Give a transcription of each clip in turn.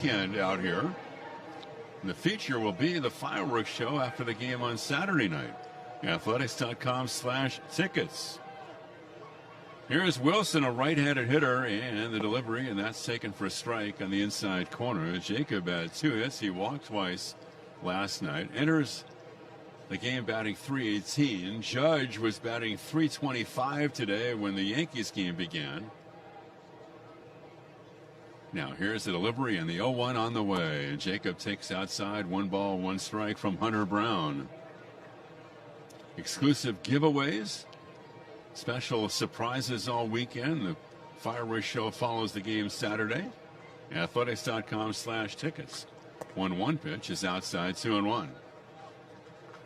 Weekend out here. And the feature will be the fireworks show after the game on Saturday night. Athletics.com/tickets. Here's Wilson, a right-handed hitter, and the delivery, and that's taken for a strike on the inside corner. Jacob had 2 hits. He walked twice last night. Enters the game batting .318. Judge was batting .325 today when the Yankees game began. Now here's the delivery and the 0-1 on the way. Jacob takes outside, 1 ball, 1 strike from Hunter Brown. Exclusive giveaways, special surprises all weekend. The fireworks show follows the game Saturday. Athletics.com/tickets. 1-1 pitch is outside, 2-1.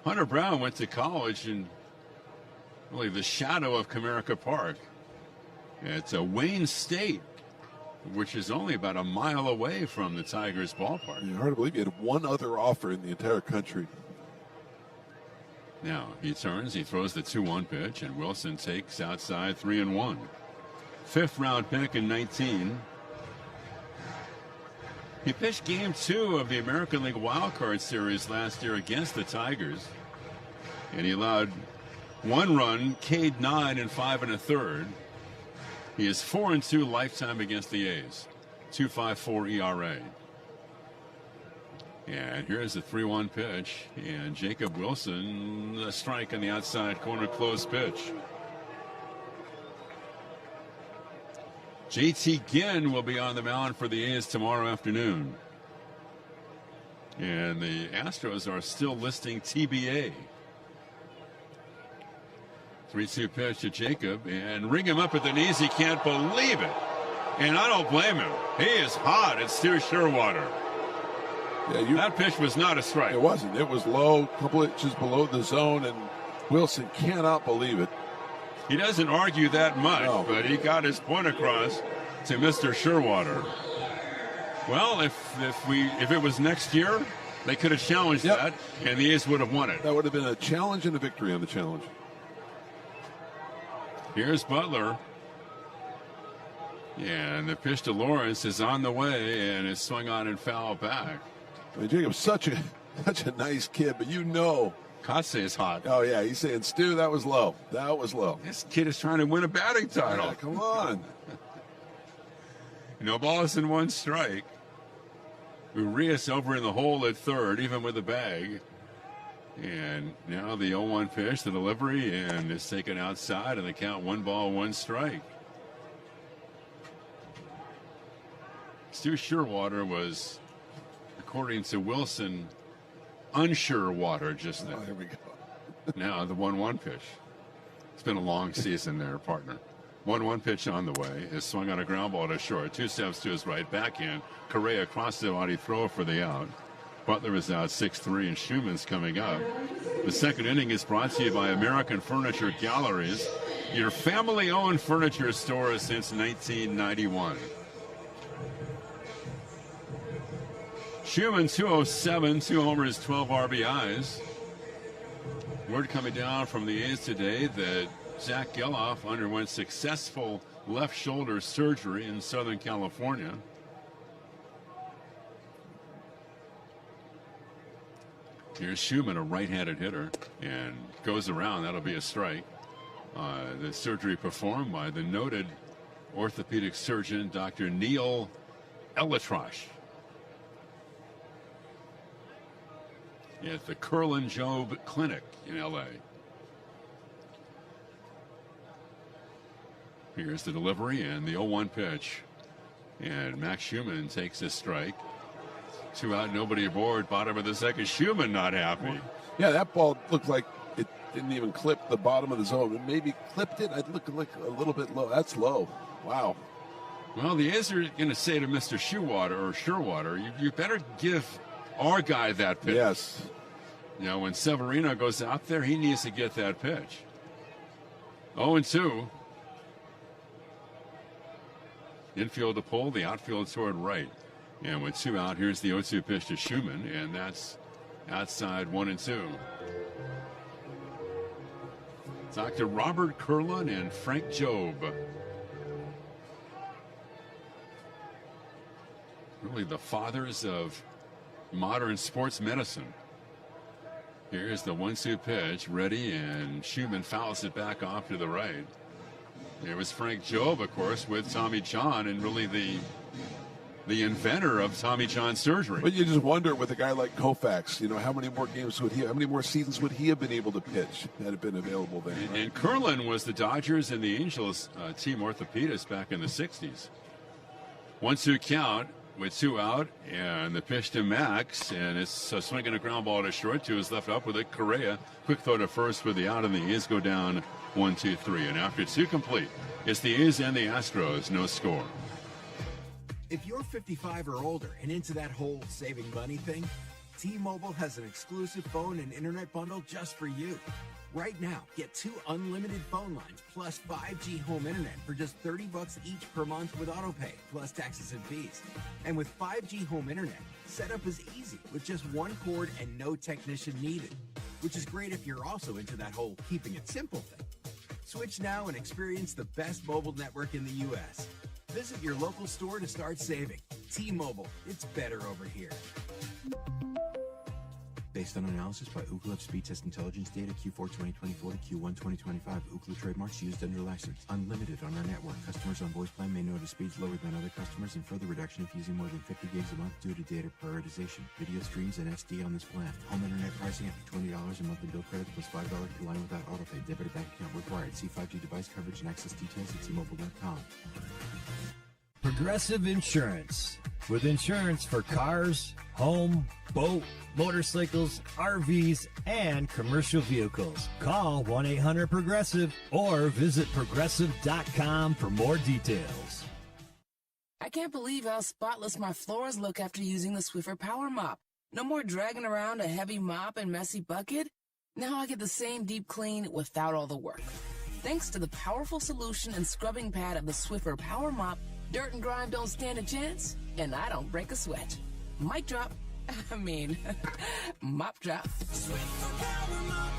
Hunter Brown went to college in really the shadow of Comerica Park. It's a Wayne State, which is only about a mile away from the Tigers ballpark. Hard to believe he had one other offer in the entire country. Now he turns, he throws the 2-1 pitch, and Wilson takes outside, 3-1. 5th round pick in 19. He pitched game 2 of the American League Wild Card Series last year against the Tigers, and he allowed 1 run, K'd 9 and 5 1/3. He is 4-2 lifetime against the A's. 2.54 ERA. And here's the 3-1 pitch, and Jacob Wilson, a strike on the outside corner, close pitch. JT Ginn will be on the mound for the A's tomorrow afternoon. And the Astros are still listing TBA. 3-2 pitch to Jacob, and ring him up at the knees. He can't believe it. And I don't blame him. He is hot. It's Stu Sherwater. Yeah, that pitch was not a strike. It wasn't. It was low, a couple inches below the zone, and Wilson cannot believe it. He doesn't argue that much, but he got his point across to Mr. Sherwater. Well, if it was next year, they could have challenged that, and the A's would have won it. That would have been a challenge and a victory on the challenge. Here's Butler. And the pitch to Lawrence is on the way and is swung on and fouled back. I mean, Jacob's such a nice kid, but Kotze is hot. Oh, yeah, he's saying, Stu, that was low. That was low. This kid is trying to win a batting title. Yeah, come on. No balls and 1 strike. Urias over in the hole at third, even with the bag. And now the 0-1 pitch, the delivery, and it's taken outside, and the count 1 ball, 1 strike. Stu Sherwater was, according to Wilson, unsure water just now. Oh, here we go. Now the 1-1 pitch. It's been a long season there, partner. 1-1 pitch on the way is swung on a ground ball to short. 2 steps to his right, backhand. Correa across the body throw for the out. Butler is out 6-3, and Schumann's coming up. The second inning is brought to you by American Furniture Galleries, your family-owned furniture store since 1991. Schumann, 207, 2 homers, 12 RBIs. Word coming down from the A's today that Zach Geloff underwent successful left shoulder surgery in Southern California. Here's Schumann, a right-handed hitter, and goes around. That'll be a strike. The surgery performed by the noted orthopedic surgeon, Dr. Neil Elatrosh, at the Curlin Job Clinic in L.A. Here's the delivery and the 0-1 pitch. And Max Schumann takes a strike. 2 out, nobody aboard, bottom of the second. Schumann not happy. Yeah, that ball looked like it didn't even clip the bottom of the zone. It maybe clipped it. It looked like a little bit low. That's low. Wow. Well, the A's are going to say to Mr. Sherwater, you better give our guy that pitch. Yes. You know, when Severino goes out there, he needs to get that pitch. 0-2. Infield to pull, the outfield toward right. And with 2 out, here's the 0-2 pitch to Schumann, and that's outside 1-2. Dr. Robert Curlin and Frank Job. really the fathers of modern sports medicine. Here's the 1-2 pitch, ready, and Schumann fouls it back off to the right. There was Frank Jobe, of course, with Tommy John, and really the inventor of Tommy John surgery. But you just wonder with a guy like Koufax, how many more seasons would he have been able to pitch that had been available then? Right? And Curlin was the Dodgers and the Angels team orthopedist back in the 60s. 1-2 count with 2 out, and the pitch to Max, and it's a swing and a ground ball to short. 2 is left up with it. Correa, quick throw to first with the out, and the A's go down 1-2-3. And after 2 complete, it's the A's and the Astros, no score. If you're 55 or older and into that whole saving money thing, T-Mobile has an exclusive phone and internet bundle just for you. Right now, get 2 unlimited phone lines plus 5G home internet for just $30 each per month with autopay, plus taxes and fees. And with 5G home internet, setup is easy with just 1 cord and no technician needed, which is great if you're also into that whole keeping it simple thing. Switch now and experience the best mobile network in the U.S. Visit your local store to start saving. T-Mobile, it's better over here. Based on analysis by Ookla of Speed Test Intelligence data Q4 2024 to Q1 2025, Ookla trademarks used under license. Unlimited on our network. Customers on voice plan may notice speeds lower than other customers and further reduction if using more than 50 gigs a month due to data prioritization. Video streams and SD on this plan. Home internet pricing after $20 a month in bill credits plus $5 per line without autopay. Debit or bank account required. See 5G device coverage and access details at T-Mobile.com. Progressive Insurance. With insurance for cars, home, boat, motorcycles, RVs, and commercial vehicles. Call 1-800-PROGRESSIVE or visit progressive.com for more details. I can't believe how spotless my floors look after using the Swiffer Power Mop. No more dragging around a heavy mop and messy bucket. Now I get the same deep clean without all the work. Thanks to the powerful solution and scrubbing pad of the Swiffer Power Mop, dirt and grime don't stand a chance, and I don't break a sweat. Mic drop. Mop drop. Swiffer Power Mop.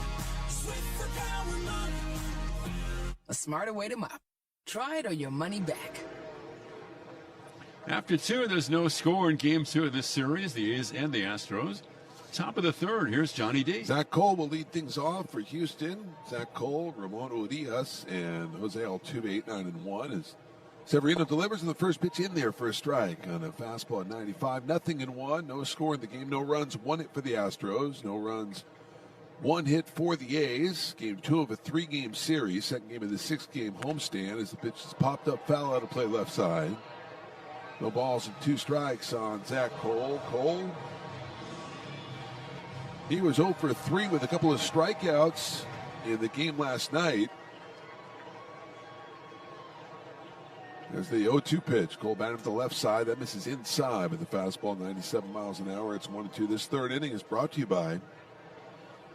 Swiffer Power Mop. A smarter way to mop. Try it or your money back. After 2, there's no score in Game 2 of this series, the A's and the Astros. Top of the 3rd, here's Johnny D. Zach Cole will lead things off for Houston. Zach Cole, Ramon Urias, and Jose Altuve, 8-9-1 as Severino delivers in the first pitch in there for a strike on a fastball at 95. 0-1, no score in the game, no runs, 1 hit for the Astros, no runs, 1 hit for the A's. Game 2 of a 3-game series, second game of the 6-game homestand as the pitch is popped up foul out of play left side. No balls and 2 strikes on Zach Cole. Cole, he was 0 for 3 with a couple of strikeouts in the game last night. There's the 0-2 pitch. Cole batting to the left side. That misses inside with the fastball, 97 miles an hour. It's 1-2. This 3rd inning is brought to you by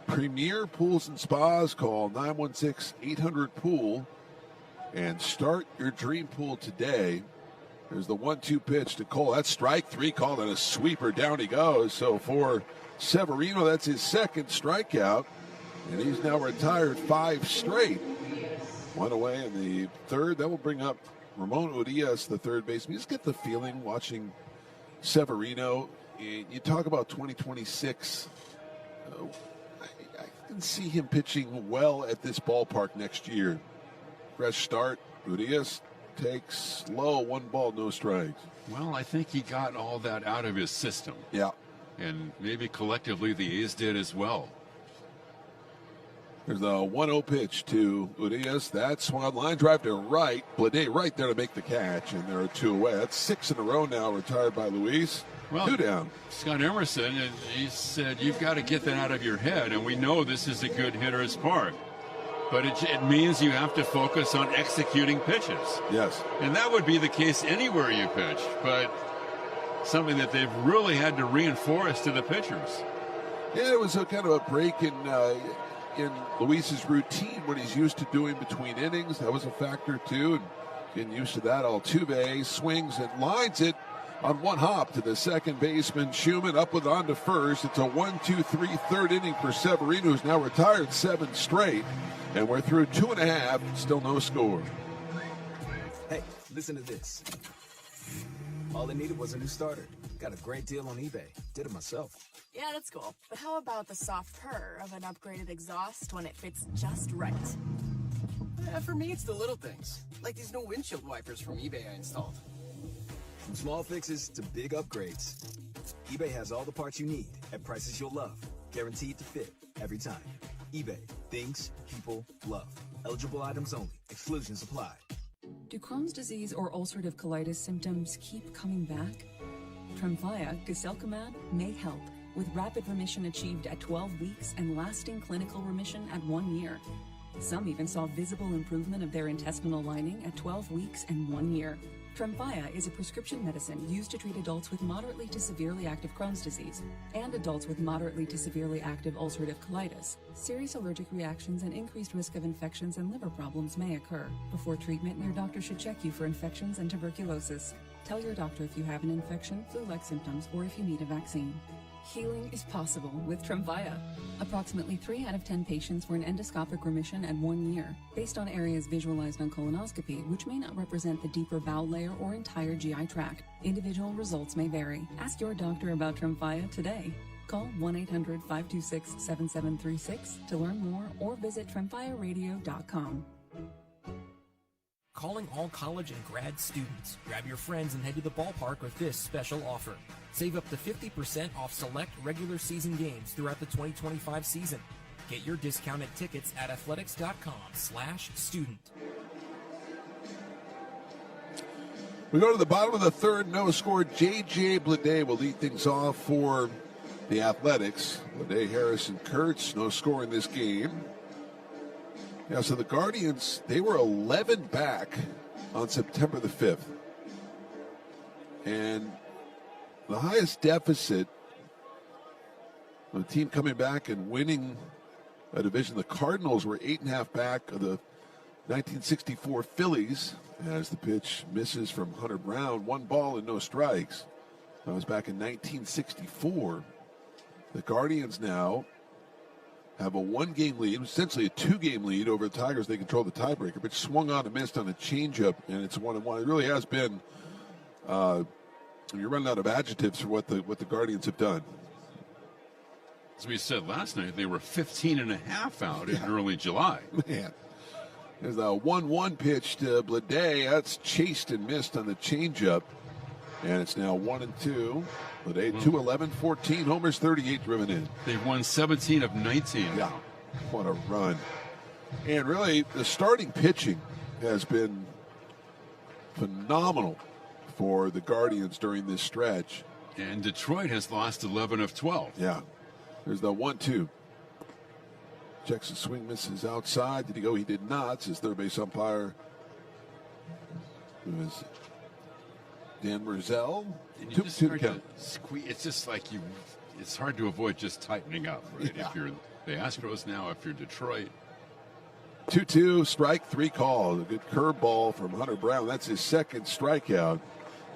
Premier Pools and Spas. Call 916-800-POOL and start your dream pool today. There's the 1-2 pitch to Cole. That's strike 3, called it a sweeper. Down he goes. So for Severino, that's his 2nd strikeout, and he's now retired 5 straight. 1 away in the 3rd. That will bring up Ramon Urias, the 3rd baseman. You just get the feeling watching Severino. You talk about 2026. I can see him pitching well at this ballpark next year. Fresh start. Urias takes low, 1 ball, no strikes. Well, I think he got all that out of his system. Yeah. And maybe collectively the A's did as well. There's the 1-0 pitch to Urias. That swung on line drive to right. Blade right there to make the catch, and there are 2 away. That's 6 in a row now, retired by Luis. Well, 2 down. Scott Emerson, and he said, you've got to get that out of your head, and we know this is a good hitter's part. But it means you have to focus on executing pitches. Yes. And that would be the case anywhere you pitch, but something that they've really had to reinforce to the pitchers. Yeah, it was a kind of a break in Luis's routine, what he's used to doing between innings. That was a factor, too. And getting used to that. Altuve swings and lines it on 1 hop to the 2nd baseman. Schumann up with on to first. It's a 1-2-3 3rd inning for Severino, who's now retired 7 straight. And we're through 2.5, still no score. Hey, listen to this. All it needed was a new starter. Got a great deal on eBay. Did it myself. Yeah, that's cool. But how about the soft purr of an upgraded exhaust when it fits just right? For me, it's the little things, like these new windshield wipers from eBay I installed. From small fixes to big upgrades, eBay has all the parts you need at prices you'll love. Guaranteed to fit every time. eBay. Things people love. Eligible items only. Exclusions apply. Do Crohn's disease or ulcerative colitis symptoms keep coming back? Tremfya guselkumab may help, with rapid remission achieved at 12 weeks and lasting clinical remission at 1 year. Some even saw visible improvement of their intestinal lining at 12 weeks and 1 year. Tremfya is a prescription medicine used to treat adults with moderately to severely active Crohn's disease and adults with moderately to severely active ulcerative colitis. Serious allergic reactions and increased risk of infections and liver problems may occur. Before treatment, your doctor should check you for infections and tuberculosis. Tell your doctor if you have an infection, flu-like symptoms, or if you need a vaccine. Healing is possible with Tremfya. Approximately 3 out of 10 patients were in endoscopic remission at 1 year, based on areas visualized on colonoscopy, which may not represent the deeper bowel layer or entire GI tract. Individual results may vary. Ask your doctor about Tremfya today. Call 1-800-526-7736 to learn more or visit tremfyaradio.com. Calling all college and grad students. Grab your friends and head to the ballpark with this special offer. Save up to 50% off select regular season games throughout the 2025 season. Get your discounted tickets at athletics.com/student. We go to the bottom of the third, no score. J.J. Bleday will lead things off for the Athletics. Bleday, Harris, and Kurtz, no score in this game. Yeah, so the Guardians, they were 11 back on September the 5th. And the highest deficit, a team coming back and winning a division, the Cardinals were 8.5 back of the 1964 Phillies as the pitch misses from Hunter Brown. 1 ball and no strikes. That was back in 1964. The Guardians now have a 1-game lead, essentially a 2-game lead over the Tigers. They control the tiebreaker, but swung on and missed on a changeup, and it's 1-1. It really has been. You're running out of adjectives for what the Guardians have done. As we said last night, they were 15.5 out in early July. Man, there's a 1-1 pitch to Bleday. That's chased and missed on the changeup, and it's now 1-2. Bleday 2-11, 14 homers, 38 driven in. They've won 17 of 19. Yeah, what a run. And really, the starting pitching has been phenomenal for the Guardians during this stretch. And Detroit has lost 11 of 12. Yeah. There's the 1-2. Checks the swing, misses outside. Did he go? He did not. Says third base umpire, who is Dan Merzel. It's just like it's hard to avoid just tightening up, right? Yeah. If you're the Astros now, if you're Detroit. 2-2, strike 3 call. A good curveball from Hunter Brown. That's his second strikeout.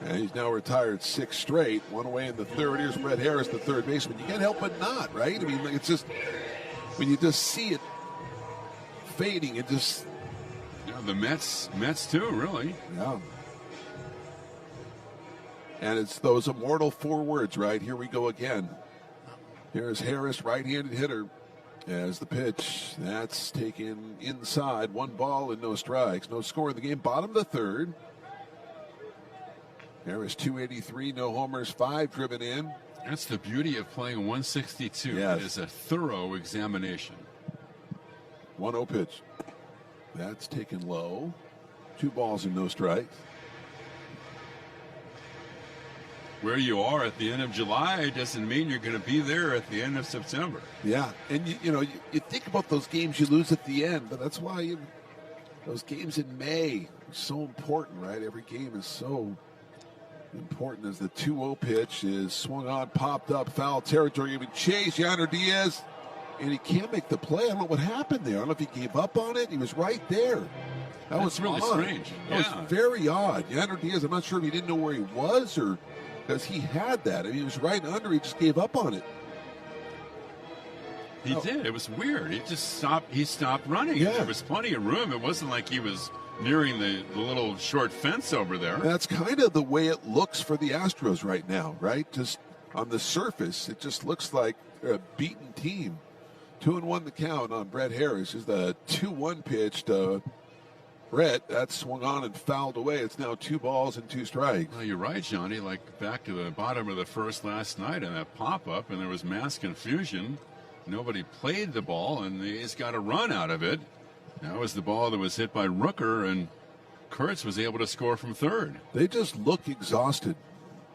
And he's now retired 6 straight. 1 away in the third. Here's Brett Harris, the third baseman. You can't help but not, right? I mean, it's just, when you just see it fading, it just. Yeah, the Mets too, really. Yeah. And it's those immortal 4 words, right? Here we go again. Here's Harris, right-handed hitter, as the pitch. That's taken inside. 1 ball and no strikes. No score in the game. Bottom of the third. Harris 283, no homers, 5 driven in. That's the beauty of playing 162. Yes. It is a thorough examination. 1-0 pitch. That's taken low. 2 balls and no strikes. Where you are at the end of July doesn't mean you're going to be there at the end of September. Yeah, and you think about those games you lose at the end, but that's why those games in May are so important, right? Every game is so important as the 2-0 pitch is swung on, popped up, foul territory, even chase Yainer Diaz, and he can't make the play. I don't know what happened there. I don't know if he gave up on it. He was right there. That was really odd. strange. That was very odd. Yainer Diaz, I'm not sure if he didn't know where he was or because he had that. I mean, he was right under. He just gave up on it. He did. It was weird. He just stopped. He stopped running. Yeah. There was plenty of room. It wasn't like he was nearing the little short fence over there. That's kind of the way it looks for the Astros right now, right? Just on the surface, it just looks like they're a beaten team. 2-1 the count on Brett Harris. Is the 2-1 pitch to Brett. That swung on and fouled away. It's now 2 balls and 2 strikes. Well, you're right, Johnny. Like back to the bottom of the first last night in that pop-up, and there was mass confusion. Nobody played the ball, and the A's got a run out of it. That was the ball that was hit by Rooker, and Kurtz was able to score from third. They just look exhausted.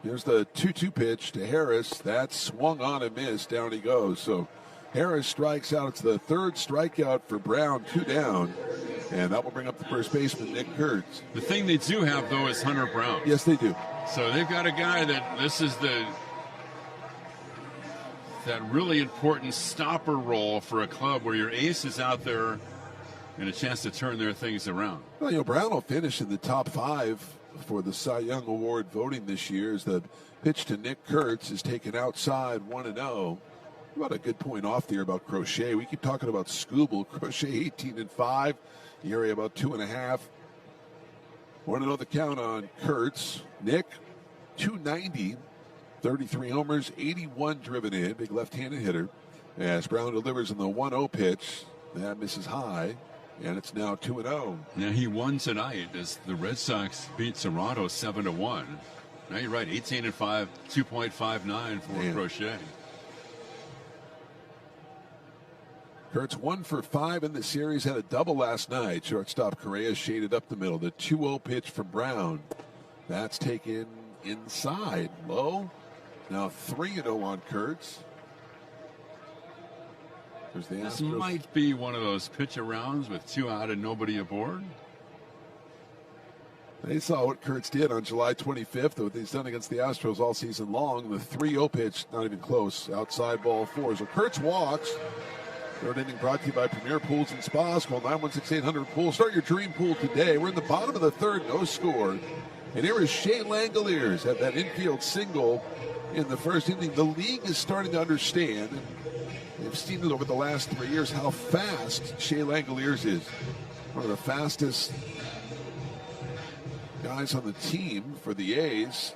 Here's the 2-2 pitch to Harris. That swung on and missed. Down he goes. So Harris strikes out. It's the 3rd strikeout for Brown, 2 down. And that will bring up the first baseman, Nick Kurtz. The thing they do have, though, is Hunter Brown. Yes, they do. So they've got a guy that this is that really important stopper role for a club where your ace is out there and a chance to turn their things around. Well, Brown will finish in the top 5 for the Cy Young Award voting this year as the pitch to Nick Kurtz is taken outside 1-0. About a good point off there about Crochet. We keep talking about Scooble. Crochet 18-5. The area about 2.5. 1-0 the count on Kurtz. Nick, 290, 33 homers, 81 driven in. Big left-handed hitter. As Brown delivers in the 1-0 pitch. That misses high. And it's now 2-0. Now he won tonight as the Red Sox beat Toronto 7-1. Now you're right, 18-5, 2.59 for Crochet. Kurtz 1 for 5 in the series, had a double last night. Shortstop Correa shaded up the middle. The 2-0 pitch from Brown. That's taken inside. Low. Now 3-0 on Kurtz. This might be one of those pitch arounds with 2 out and nobody aboard. They saw what Kurtz did on July 25th, what he's done against the Astros all season long. The 3-0 pitch, not even close, outside ball 4. So Kurtz walks. 3rd inning brought to you by Premier Pools and Spas. Call 916-800-POOL. Start your dream pool today. We're in the bottom of the 3rd, no score. And here is Shea Langoliers at that infield single in the 1st inning. The league is starting to understand, and they've seen it over the last 3 years, how fast Shea Langoliers is. One of the fastest guys on the team for the A's.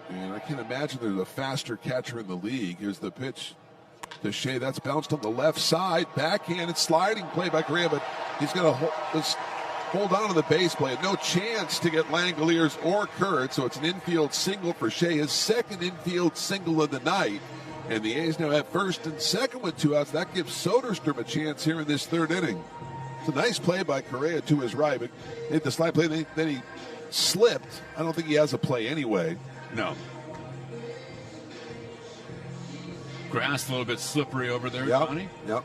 And I can't imagine there's a faster catcher in the league. Here's the pitch to Shea. That's bounced on the left side. Backhand and sliding play by Correa, but he's going to hold on to the base play. No chance to get Langoliers or Kurtz, so it's an infield single for Shea, his 2nd infield single of the night. And the A's now have 1st and 2nd with 2 outs. That gives Soderstrom a chance here in this 3rd inning. It's a nice play by Correa to his right, but hit the slide play, then he slipped. I don't think he has a play anyway. No. Grass a little bit slippery over there, Johnny. Yep.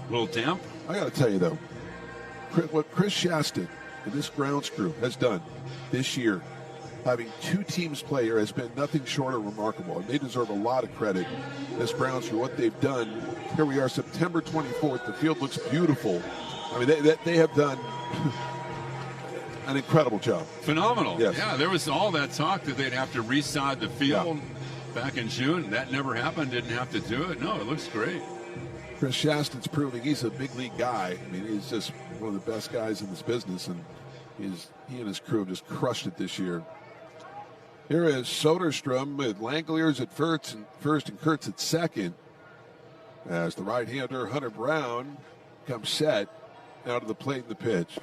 A little damp. I got to tell you, though, what Chris Shaston and this grounds crew has done this year, having 2 teams play here, has been nothing short of remarkable. And they deserve a lot of credit, this grounds crew, what they've done. Here we are, September 24th. The field looks beautiful. I mean, they have done an incredible job. Phenomenal. Yes. Yeah, there was all that talk that they'd have to resod the field back in June. That never happened. Didn't have to do it. No, it looks great. Chris Shaston's proving he's a big league guy. I mean, he's just one of the best guys in this business, and he and his crew have just crushed it this year. Here is Soderstrom with Langoliers at first and Kurtz at 2nd. As the right-hander Hunter Brown comes set out of the plate in the pitch.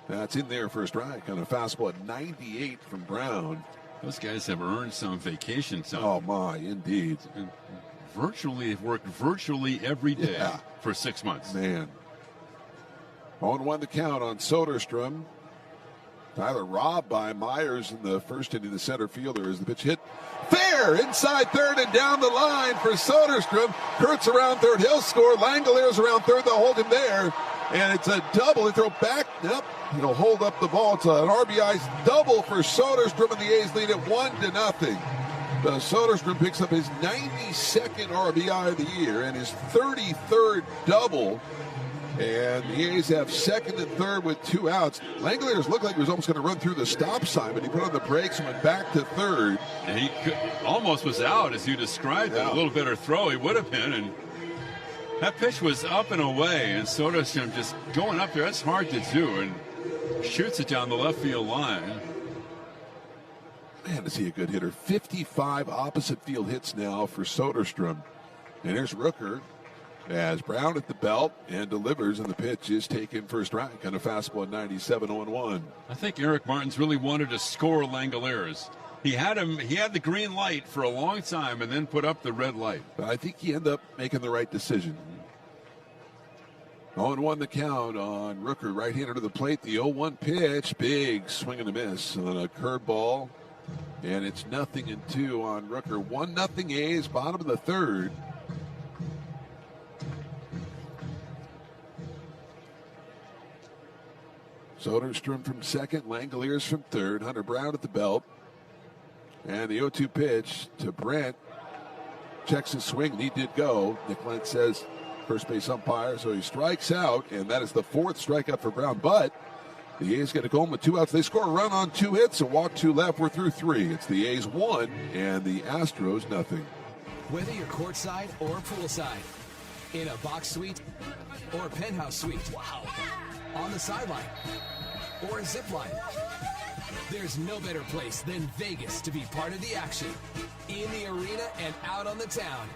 That's in there for a strike on a fastball at 98 from Brown. Those guys have earned some vacation time. Oh, my, indeed. They've worked virtually every day for 6 months. Man. 0-1 the count on Soderstrom. Tyler robbed by Myers in the 1st inning. The center fielder as the pitch hit fair inside 3rd and down the line for Soderstrom. Kurtz around 3rd. He'll score. Langoliers around 3rd. They'll hold him there. And it's a double. They throw back. Yep. He'll hold up the ball. It's an RBI double for Soderstrom, and the A's lead it 1-0. Soderstrom picks up his 92nd RBI of the year and his 33rd double. And the A's have 2nd and 3rd with 2 outs. Langoliers looked like he was almost going to run through the stop sign, but he put on the brakes and went back to 3rd. And he almost was out, as you described it. A little better throw he would have been. And that pitch was up and away, and Soderstrom just going up there. That's hard to do. And Shoots it down the left field line. Man, is he a good hitter. 55 opposite field hits now for Soderstrom. And here's Rooker as Brown at the belt and delivers, and the pitch is taken for a strike on a fastball at 97 0-1. I think Eric Martins really wanted to score Langoliers. He had the green light for a long time and then put up the red light. But I think he ended up making the right decision. 0-1 the count on Rooker, right-hander to the plate. The 0-1 pitch, big swing and a miss on a curveball. And it's 0-2 on Rooker. 1-0 A's, bottom of the third. Soderstrom from second, Langoliers from third, Hunter Brown at the belt. And the 0-2 pitch to Brent. Checks his swing, and he did go. Nick Lentz says first base umpire, so he strikes out, and that is the fourth strikeout for Brown. But the A's get a goal with 2 outs. They score a run on 2 hits, a walk 2 left. We're through 3. It's the A's 1 and the Astros 0. Whether you're courtside or poolside, in a box suite or a penthouse suite, on the sideline or a zip line, there's no better place than Vegas to be part of the action. In the arena and out on the town.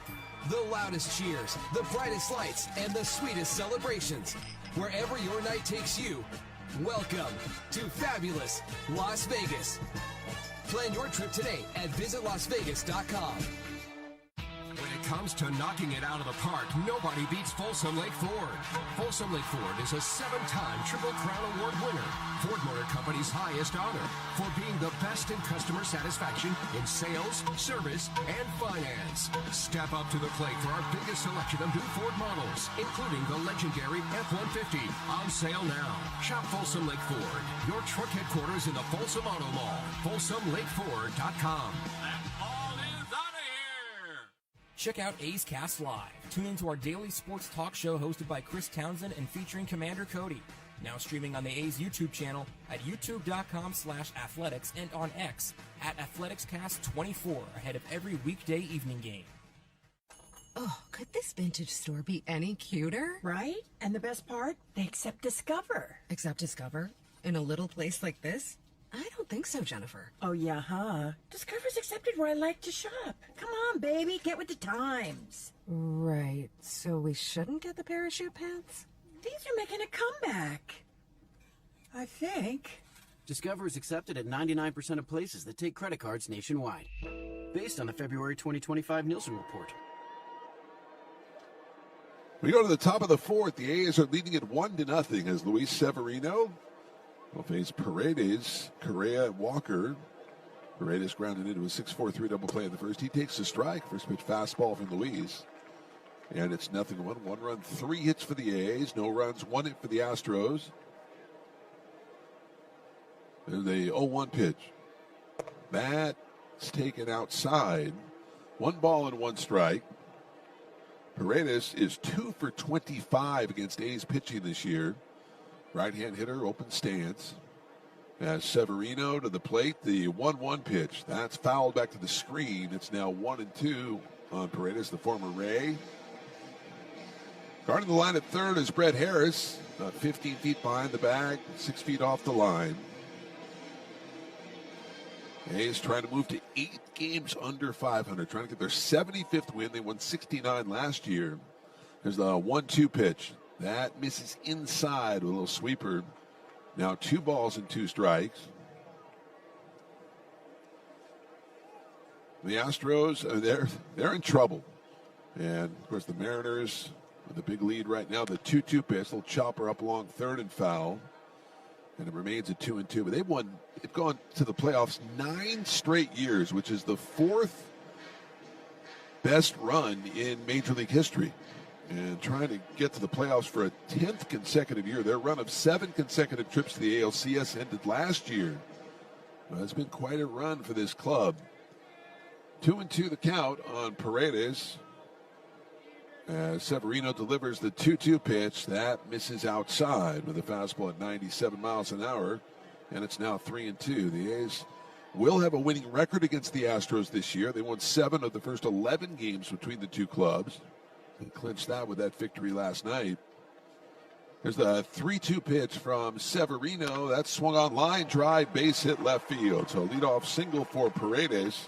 The loudest cheers, the brightest lights, and the sweetest celebrations. Wherever your night takes you, welcome to fabulous Las Vegas. Plan your trip today at visitlasvegas.com. When it comes to knocking it out of the park, nobody beats Folsom Lake Ford. Folsom Lake Ford is a 7-time Triple Crown Award winner, Ford Motor Company's highest honor, for being the best in customer satisfaction in sales, service, and finance. Step up to the plate for our biggest selection of new Ford models, including the legendary F-150, on sale now. Shop Folsom Lake Ford, your truck headquarters in the Folsom Auto Mall, FolsomLakeFord.com. Check out A's Cast Live. Tune into our daily sports talk show hosted by Chris Townsend and featuring Commander Cody. Now streaming on the A's YouTube channel at youtube.com/athletics and on X at AthleticsCast24 ahead of every weekday evening game. Oh, could this vintage store be any cuter? Right? And the best part? They accept Discover. Accept Discover? In a little place like this? I don't think so, Jennifer. Oh, yeah, huh? Discover's accepted where I like to shop. Come on, baby, get with the times. Right, so we shouldn't get the parachute pants? These are making a comeback. I think. Discover is accepted at 99% of places that take credit cards nationwide. Based on the February 2025 Nielsen report. We go to the top of the fourth. The A's are leading it 1-0 as Luis Severino will face Paredes, Correa, and Walker. Paredes grounded into a 6-4-3 double play in the first. He takes a strike. First pitch fastball from Luis. And it's 0-1. 1 run, 3 hits for the A's. No runs, 1 hit for the Astros. There's a 0-1 pitch. That's taken outside. 1 ball and 1 strike. Paredes is 2 for 25 against A's pitching this year. Right-hand hitter, open stance. As Severino to the plate, the 1-1 pitch. That's fouled back to the screen. It's now 1-2 on Paredes, the former Ray. Guarding the line at third is Brett Harris, about 15 feet behind the bag, 6 feet off the line. A's trying to move to 8 games under 500, trying to get their 75th win. They won 69 last year. There's the 1-2 pitch. That misses inside with a little sweeper. Now 2 balls and 2 strikes. The Astros, they're in trouble. And, of course, the Mariners with the big lead right now. The 2-2 pitch, little chopper up along third and foul. And it remains at 2-2. But they've gone to the playoffs 9 straight years, which is the 4th best run in Major League history. And trying to get to the playoffs for a 10th consecutive year. Their run of 7 consecutive trips to the ALCS ended last year. Well, it's been quite a run for this club. 2-2 the count on Paredes. As Severino delivers the 2-2 pitch. That misses outside with a fastball at 97 miles an hour. And it's now 3-2. The A's will have a winning record against the Astros this year. They won 7 of the first 11 games between the two clubs. They clinched that with that victory last night. There's the 3-2 pitch from Severino. That's swung on, line drive, base hit left field. So leadoff single for Paredes.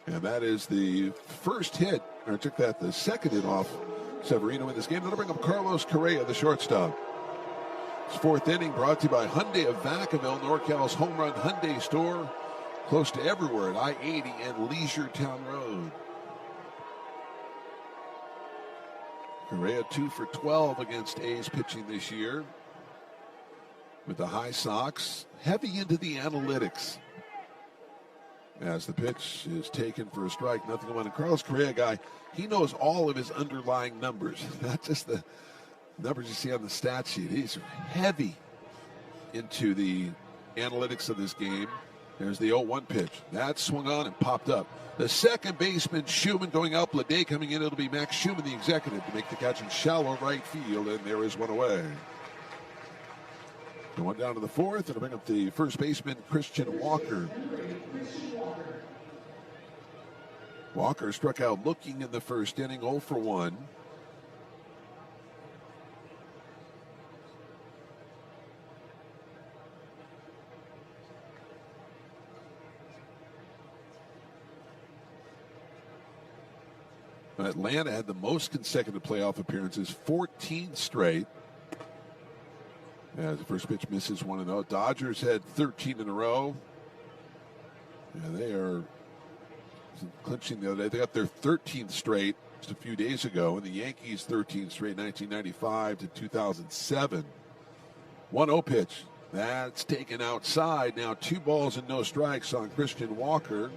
And that is the first hit, or took that the second hit off Severino in this game. That'll bring up Carlos Correa, the shortstop. It's fourth inning, brought to you by Hyundai of Vacaville, NorCal's home run Hyundai store. Close to everywhere at I-80 and Leisure Town Road. Correa 2 for 12 against A's pitching this year. With the high Sox, heavy into the analytics. As the pitch is taken for a strike, nothing on. And Carlos Correa, guy, he knows all of his underlying numbers, not just the numbers you see on the stat sheet. He's heavy into the analytics of this game. There's the 0-1 pitch. That swung on and popped up. The second baseman, Schumann, going out. Blade coming in. It'll be Max Schumann, the executive, to make the catch in shallow right field, and there is one away. Going down to the fourth, and to bring up the first baseman, Christian Walker. Walker struck out looking in the first inning, 0 for 1. Atlanta had the most consecutive playoff appearances, 14 straight. As the first pitch misses 1-0. Dodgers had 13 in a row. And they are clinching the other day. They got their 13th straight just a few days ago. And the Yankees 13 straight, 1995 to 2007. 1-0 pitch. That's taken outside. Now 2 balls and no strikes on Christian Walker.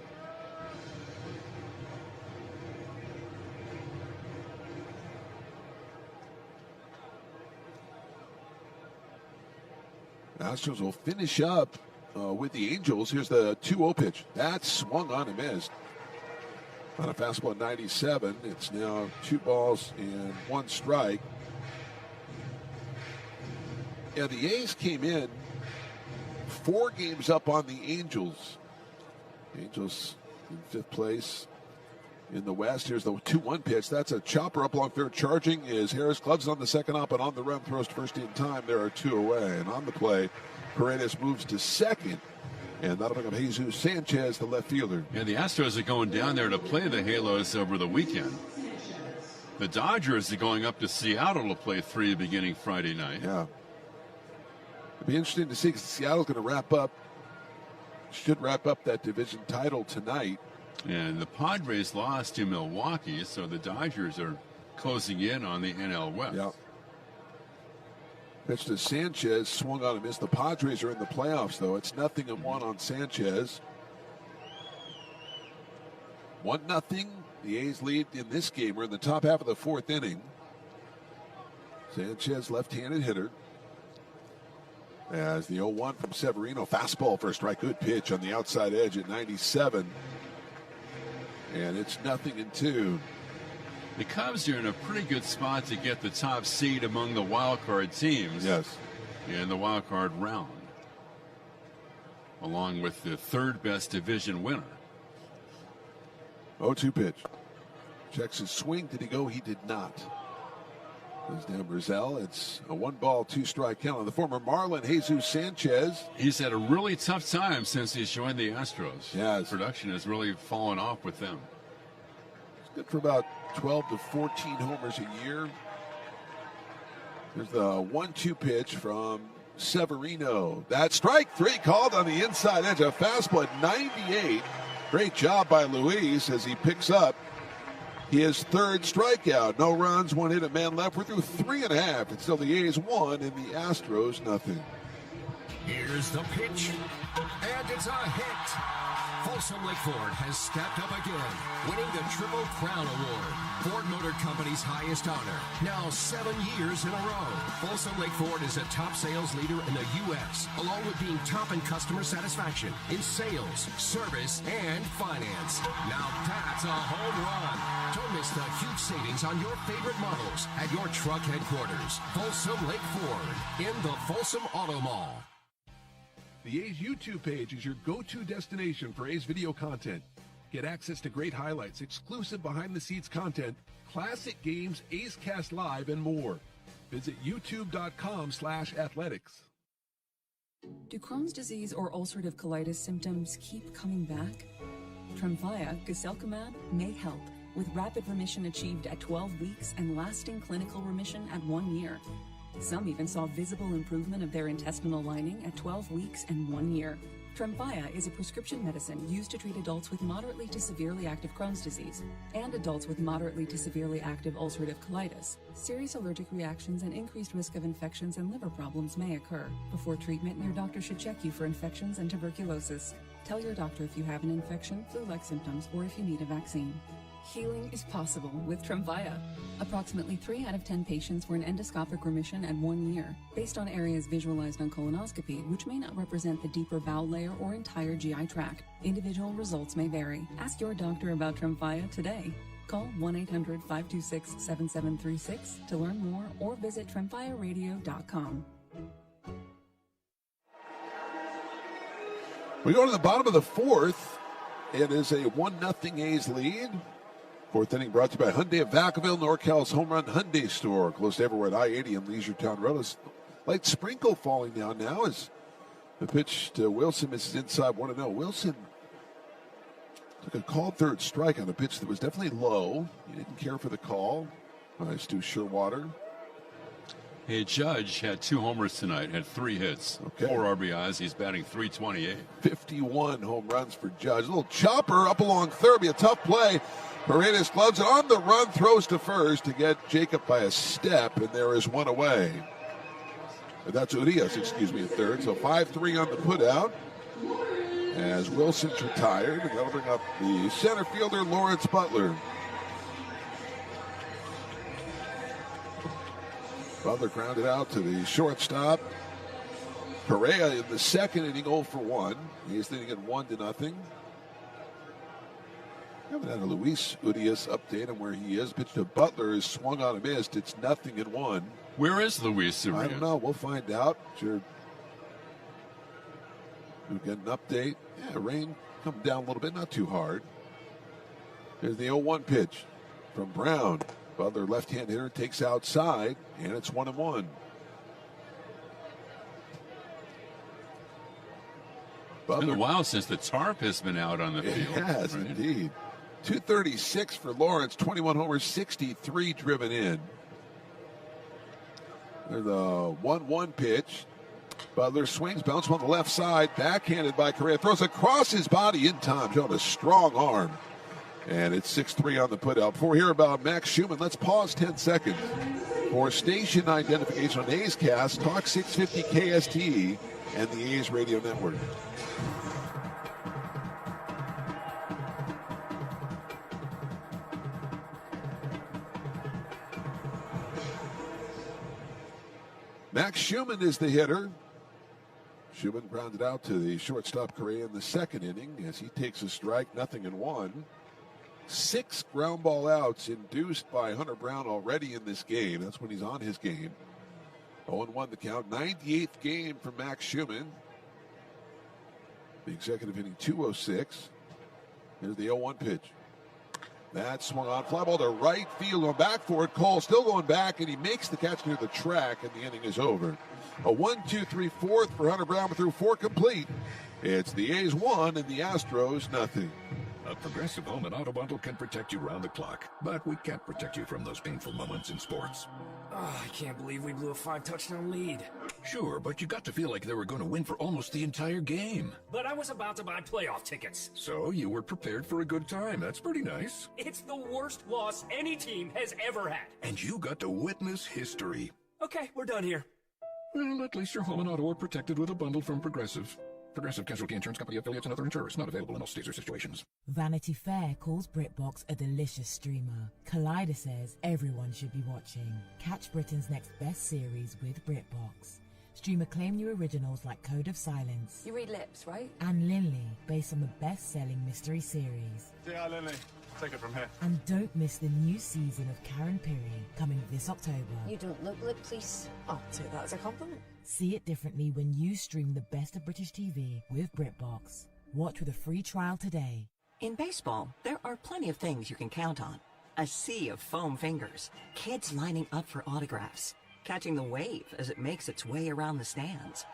Astros will finish up with the Angels. Here's the 2-0 pitch. That swung on and missed. On a fastball at 97. It's now 2 balls and 1 strike. Yeah, the A's came in 4 games up on the Angels. Angels in 5th place in the West. Here's the 2-1 pitch. That's a chopper up along third. Charging is Harris. Gloves on the second up, and on the run, throws to first in time. There are 2 away. And on the play, Paredes moves to second. And that'll bring up Jesus Sanchez, the left fielder. Yeah, the Astros are going down there to play the Halos over the weekend. The Dodgers are going up to Seattle to play 3 beginning Friday night. Yeah. It'll be interesting to see because Seattle's going to should wrap up that division title tonight. And the Padres lost to Milwaukee, so the Dodgers are closing in on the NL West. Yeah. Pitch to Sanchez, swung on and missed. The Padres are in the playoffs, though. It's 0-1 on Sanchez. 1-0. The A's lead in this game. We're in the top half of the 4th inning. Sanchez, left-handed hitter. As the 0-1 from Severino. Fastball for a strike. Good pitch on the outside edge at 97. And it's 0-2. The Cubs are in a pretty good spot to get the top seed among the wild card teams. Yes. In the wild card round, along with the 3rd best division winner. 0-2 pitch. Checks his swing. Did he go? He did not. Goes down Brazil. It's a 1-ball, 2-strike count on the former Marlin, Jesus Sanchez. He's had a really tough time since he's joined the Astros. Yes. Production has really fallen off with them. He's good for about 12 to 14 homers a year. There's the 1-2 pitch from Severino. That strike 3 called on the inside edge. A fastball at 98. Great job by Luis as he picks up his 3rd strikeout. No runs, 1 hit, a man left. We're through 3.5. It's still the A's 1 and the Astros 0. Here's the pitch, and it's a hit. Folsom Lake Ford has stepped up again, winning the Triple Crown Award, Ford Motor Company's highest honor, now 7 years in a row. Folsom Lake Ford is a top sales leader in the U.S., along with being top in customer satisfaction, in sales, service, and finance. Now that's a home run. Don't miss the huge savings on your favorite models at your truck headquarters. Folsom Lake Ford, in the Folsom Auto Mall. The A's YouTube page is your go-to destination for A's video content. Get access to great highlights, exclusive behind-the-scenes content, classic games, A's Cast Live, and more. Visit youtube.com/athletics. Do Crohn's disease or ulcerative colitis symptoms keep coming back? Tremfya guselkumab may help, with rapid remission achieved at 12 weeks and lasting clinical remission at 1 year. Some even saw visible improvement of their intestinal lining at 12 weeks and 1 year. Tremfya is a prescription medicine used to treat adults with moderately to severely active Crohn's disease and adults with moderately to severely active ulcerative colitis. Serious allergic reactions and increased risk of infections and liver problems may occur. Before treatment, your doctor should check you for infections and tuberculosis. Tell your doctor if you have an infection, flu-like symptoms, or if you need a vaccine. Healing is possible with Tremfya. Approximately 3 out of 10 patients were in endoscopic remission at 1 year, based on areas visualized on colonoscopy, which may not represent the deeper bowel layer or entire GI tract. Individual results may vary. Ask your doctor about Tremfya today. Call 1-800-526-7736 to learn more or visit tremfyaradio.com. We go to the bottom of the fourth. It is a 1-0 A's lead. Fourth inning brought to you by Hyundai of Vacaville, NorCal's home run Hyundai store. Close to everywhere at I-80 and Leisure Town Road. A light sprinkle falling down now as the pitch to Wilson misses inside 1-0. Wilson took a called third strike on a pitch that was definitely low. He didn't care for the call. Nice to Sherwater. Hey, Judge had 2 homers tonight, had 3 hits, 4 RBIs. He's batting .328. 51 home runs for Judge. A little chopper up along third. Be a tough play. Paredes gloves it on the run, throws to first to get Jacob by a step, and there is one away. That's Urias, at third. So 5-3 on the putout as Wilson's retired. And that'll bring up the center fielder, Lawrence Butler. Butler grounded out to the shortstop. Correa in the second inning, 0 for 1. He's leading at 1-0. Haven't had a Luis Urias update on where he is. Pitch to Butler is swung on and missed. It's 0-1. Where is Luis Urias? I don't know. We'll find out. Sure. We'll get an update. Yeah, rain coming down a little bit, not too hard. There's the 0-1 pitch from Brown. Butler, left-hand hitter, takes outside, and it's 1-1. It's been a while since the tarp has been out on the field. It has, right? Indeed. 236 for Lawrence, 21 homers, 63 driven in. There's the 1-1 pitch. Butler swings, bounce on the left side, backhanded by Correa, throws across his body in time, showing a strong arm. And it's 6-3 on the putout. Before we hear about Max Schumann, let's pause 10 seconds for station identification on A's Cast, Talk 650 KST, and the A's Radio Network. Max Schumann is the hitter. Schumann grounded out to the shortstop Correa in the second inning as he takes a strike, 0-1. 6 ground ball outs induced by Hunter Brown already in this game. That's when he's on his game. 0-1 the count. 98th game for Max Schumann. The executive inning 206. Here's the 0-1 pitch. That swung on, fly ball to right field, going back for it. Cole still going back, and he makes the catch near the track, and the inning is over. A 1-2-3 fourth for Hunter Brown through 4 complete. It's the A's 1 and the Astros 0. A Progressive Home and Auto Bundle can protect you round the clock, but we can't protect you from those painful moments in sports. Oh, I can't believe we blew a 5-touchdown lead. Sure, but you got to feel like they were going to win for almost the entire game. But I was about to buy playoff tickets. So you were prepared for a good time. That's pretty nice. It's the worst loss any team has ever had. And you got to witness history. Okay, we're done here. Well, at least your home and auto are protected with a bundle from Progressive. Progressive Casualty Insurance Company affiliates and other insurers. Not available in all states or situations. Vanity Fair calls BritBox a delicious streamer. Collider says everyone should be watching. Catch Britain's next best series with BritBox. Stream acclaimed new originals like Code of Silence. You read lips, right? And Linley, based on the best-selling mystery series. Yeah, Linley. Take it from here. And don't miss the new season of Karen Piri coming this October. You don't look lip, please. I'll take that as a compliment. See it differently when you stream the best of British TV with BritBox. Watch with a free trial today. In baseball, there are plenty of things you can count on. A sea of foam fingers, kids lining up for autographs, catching the wave as it makes its way around the stands.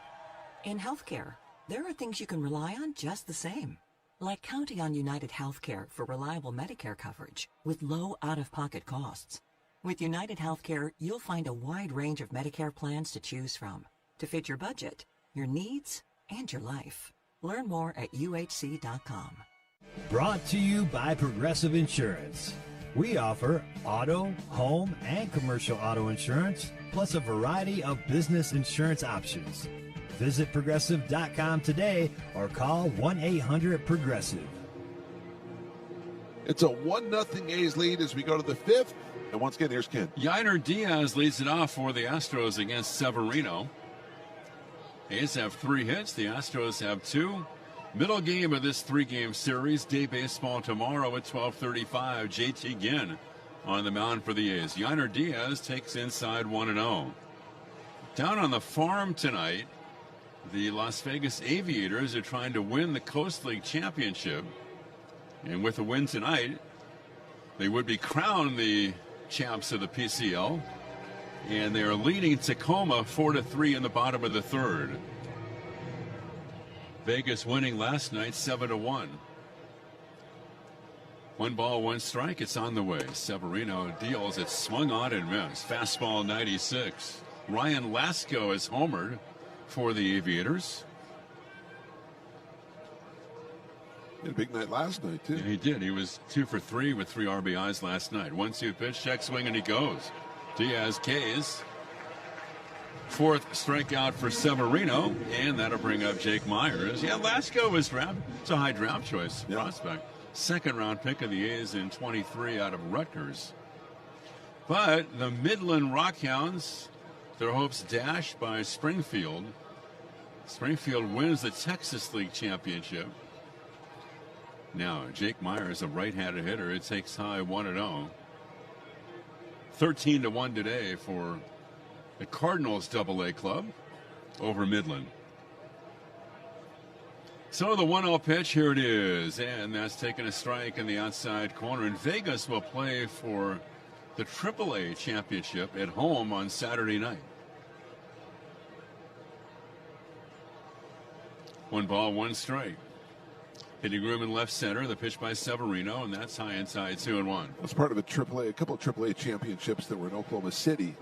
In healthcare, there are things you can rely on just the same, like counting on United Healthcare for reliable Medicare coverage with low out-of-pocket costs. With United Healthcare, you'll find a wide range of Medicare plans to choose from to fit your budget, your needs, and your life. Learn more at uhc.com. Brought to you by Progressive Insurance. We offer auto, home, and commercial auto insurance, plus a variety of business insurance options. Visit Progressive.com today or call 1-800-PROGRESSIVE. It's a 1-0 A's lead as we go to the fifth. And once again, here's Ken. Yainer Diaz leads it off for the Astros against Severino. A's have 3 hits. The Astros have 2. Middle game of this 3-game series. Day baseball tomorrow at 12:35. JT Ginn on the mound for the A's. Yainer Diaz takes inside 1-0. Down on the farm tonight, the Las Vegas Aviators are trying to win the Coast League Championship. And with a win tonight, they would be crowned the champs of the PCL. And they are leading Tacoma 4-3 in the bottom of the third. Vegas winning last night 7-1. 1 ball, 1 strike. It's on the way. Severino deals. It's swung on and missed. Fastball 96. Ryan Lasko is homered for the Aviators. He had a big night last night, too. Yeah, he did. He was 2 for 3 with 3 RBIs last night. 1-2 pitch, check swing, and he goes. Diaz K's. 4th strikeout for Severino, and that'll bring up Jake Myers. Yeah, Lasko was drafted. It's a high draft choice prospect. 2nd round pick of the A's in 23 out of Rutgers. But the Midland Rockhounds, their hopes dashed by Springfield. Springfield wins the Texas League Championship. Now, Jake Myers, a right-handed hitter, it takes high 1-0. 13-1 today for the Cardinals AA club over Midland. So the 1-0 pitch, here it is, and that's taking a strike in the outside corner. And Vegas will play for the AAA championship at home on Saturday night. 1 ball, 1 strike. Hitting room in left center, the pitch by Severino, and that's high inside 2-1. That's part of a couple of AAA championships that were in Oklahoma City.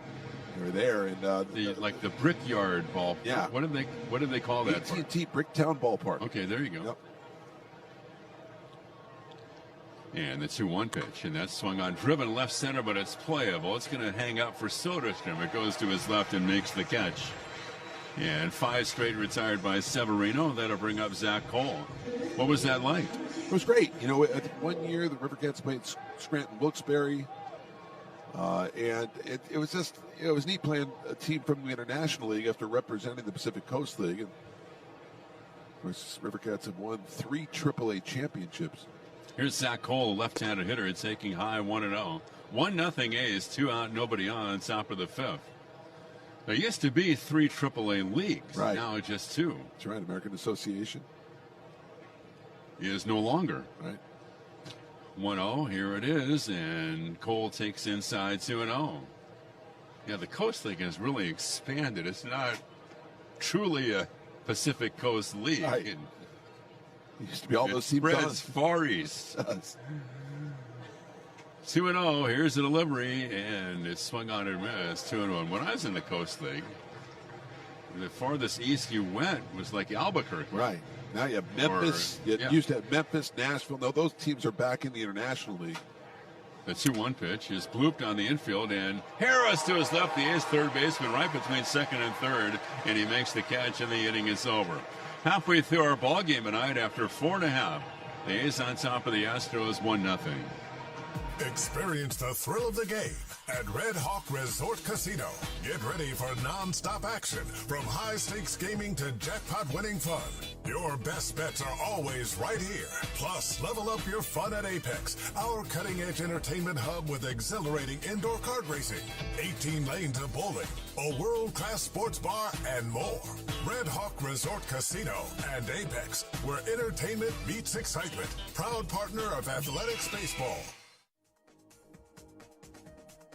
They were there, and the Brickyard ball. Yeah. What did they call that? AT&T Bricktown Ballpark. Okay, there you go. Yep. And the 2-1 pitch, and that's swung on, driven left center, but it's playable. It's going to hang up for Soderstrom. It goes to his left and makes the catch. And 5 straight retired by Severino. That'll bring up Zach Cole. What was that like? It was great. You know, one year the River Cats played Scranton Wilkes-Barre, and it was neat playing a team from the International League after representing the Pacific Coast League. And of course, River Cats have won 3 AAA championships. Here's Zach Cole, left-handed hitter, taking high 1-0. 1-0 A's, 2 out, nobody on, top of the 5th. There used to be 3 AAA leagues. Right. Now just 2. That's right, American Association. Is no longer. Right. 1-0, here it is, and Cole takes inside 2-0. Yeah, the Coast League has really expanded. It's not truly a Pacific Coast League. Right. It used to be all those teams. Spreads far east. 2-0, here's the delivery, and it's swung on and missed. 2-1. When I was in the Coast League, the farthest east you went was like Albuquerque. Right. Now you have Memphis. You used to have Memphis, Nashville. No, those teams are back in the International League. The 2-1 pitch is blooped on the infield, and Harris to his left, the A's third baseman, right between second and third, and he makes the catch, and the inning is over. Halfway through our ball game tonight, after 4.5, the A's on top of the Astros, 1-0. Experience the thrill of the game at Red Hawk Resort Casino. Get ready for non-stop action, from high-stakes gaming to jackpot-winning fun. Your best bets are always right here. Plus, level up your fun at Apex, our cutting-edge entertainment hub with exhilarating indoor kart racing, 18 lanes of bowling, a world-class sports bar, and more. Red Hawk Resort Casino and Apex, where entertainment meets excitement. Proud partner of Athletics Baseball.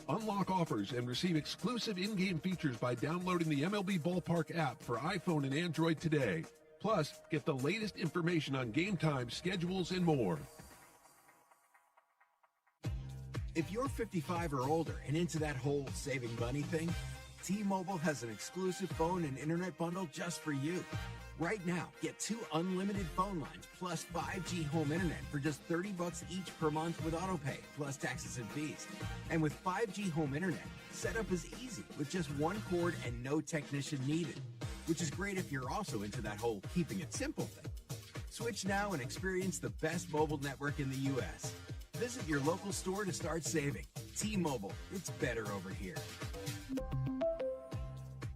Unlock offers and receive exclusive in-game features by downloading the MLB Ballpark app for iPhone and Android today. Plus, get the latest information on game times, schedules, and more. If you're 55 or older and into that whole saving money thing, T-Mobile has an exclusive phone and internet bundle just for you. Right now, get 2 unlimited phone lines plus 5G home internet for just $30 each per month with autopay, plus taxes and fees. And with 5G home internet, setup is easy with just 1 cord and no technician needed, which is great if you're also into that whole keeping it simple thing. Switch now and experience the best mobile network in the U.S. Visit your local store to start saving. T-Mobile, it's better over here.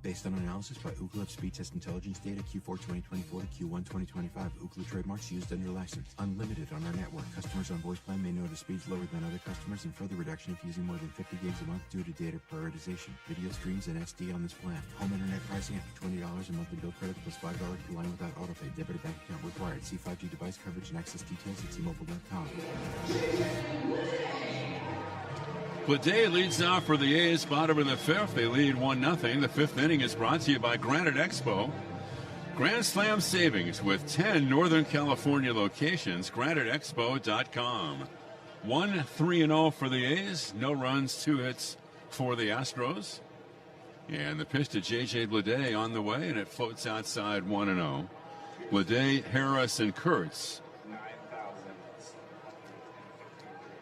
Based on analysis by Ookla of speed test intelligence data Q4 2024 to Q1 2025. Ookla trademarks used under license. Unlimited on our network. Customers on voice plan may notice speeds lower than other customers and further reduction if using more than 50 gigs a month due to data prioritization. Video streams and SD on this plan. Home internet pricing after $20 a monthly bill credit plus $5 per line without autopay. Debit or bank account required. See 5G device coverage and access details at T-Mobile.com. Blade leads off for the A's, bottom of the 5th. They lead 1-0. The 5th inning is brought to you by Granite Expo. Grand Slam savings with 10 Northern California locations. GraniteExpo.com. 1-3-0 for the A's. No runs, 2 hits for the Astros. And the pitch to J.J. Bleday on the way, and it floats outside 1-0. Bleday, Harris, and Kurtz.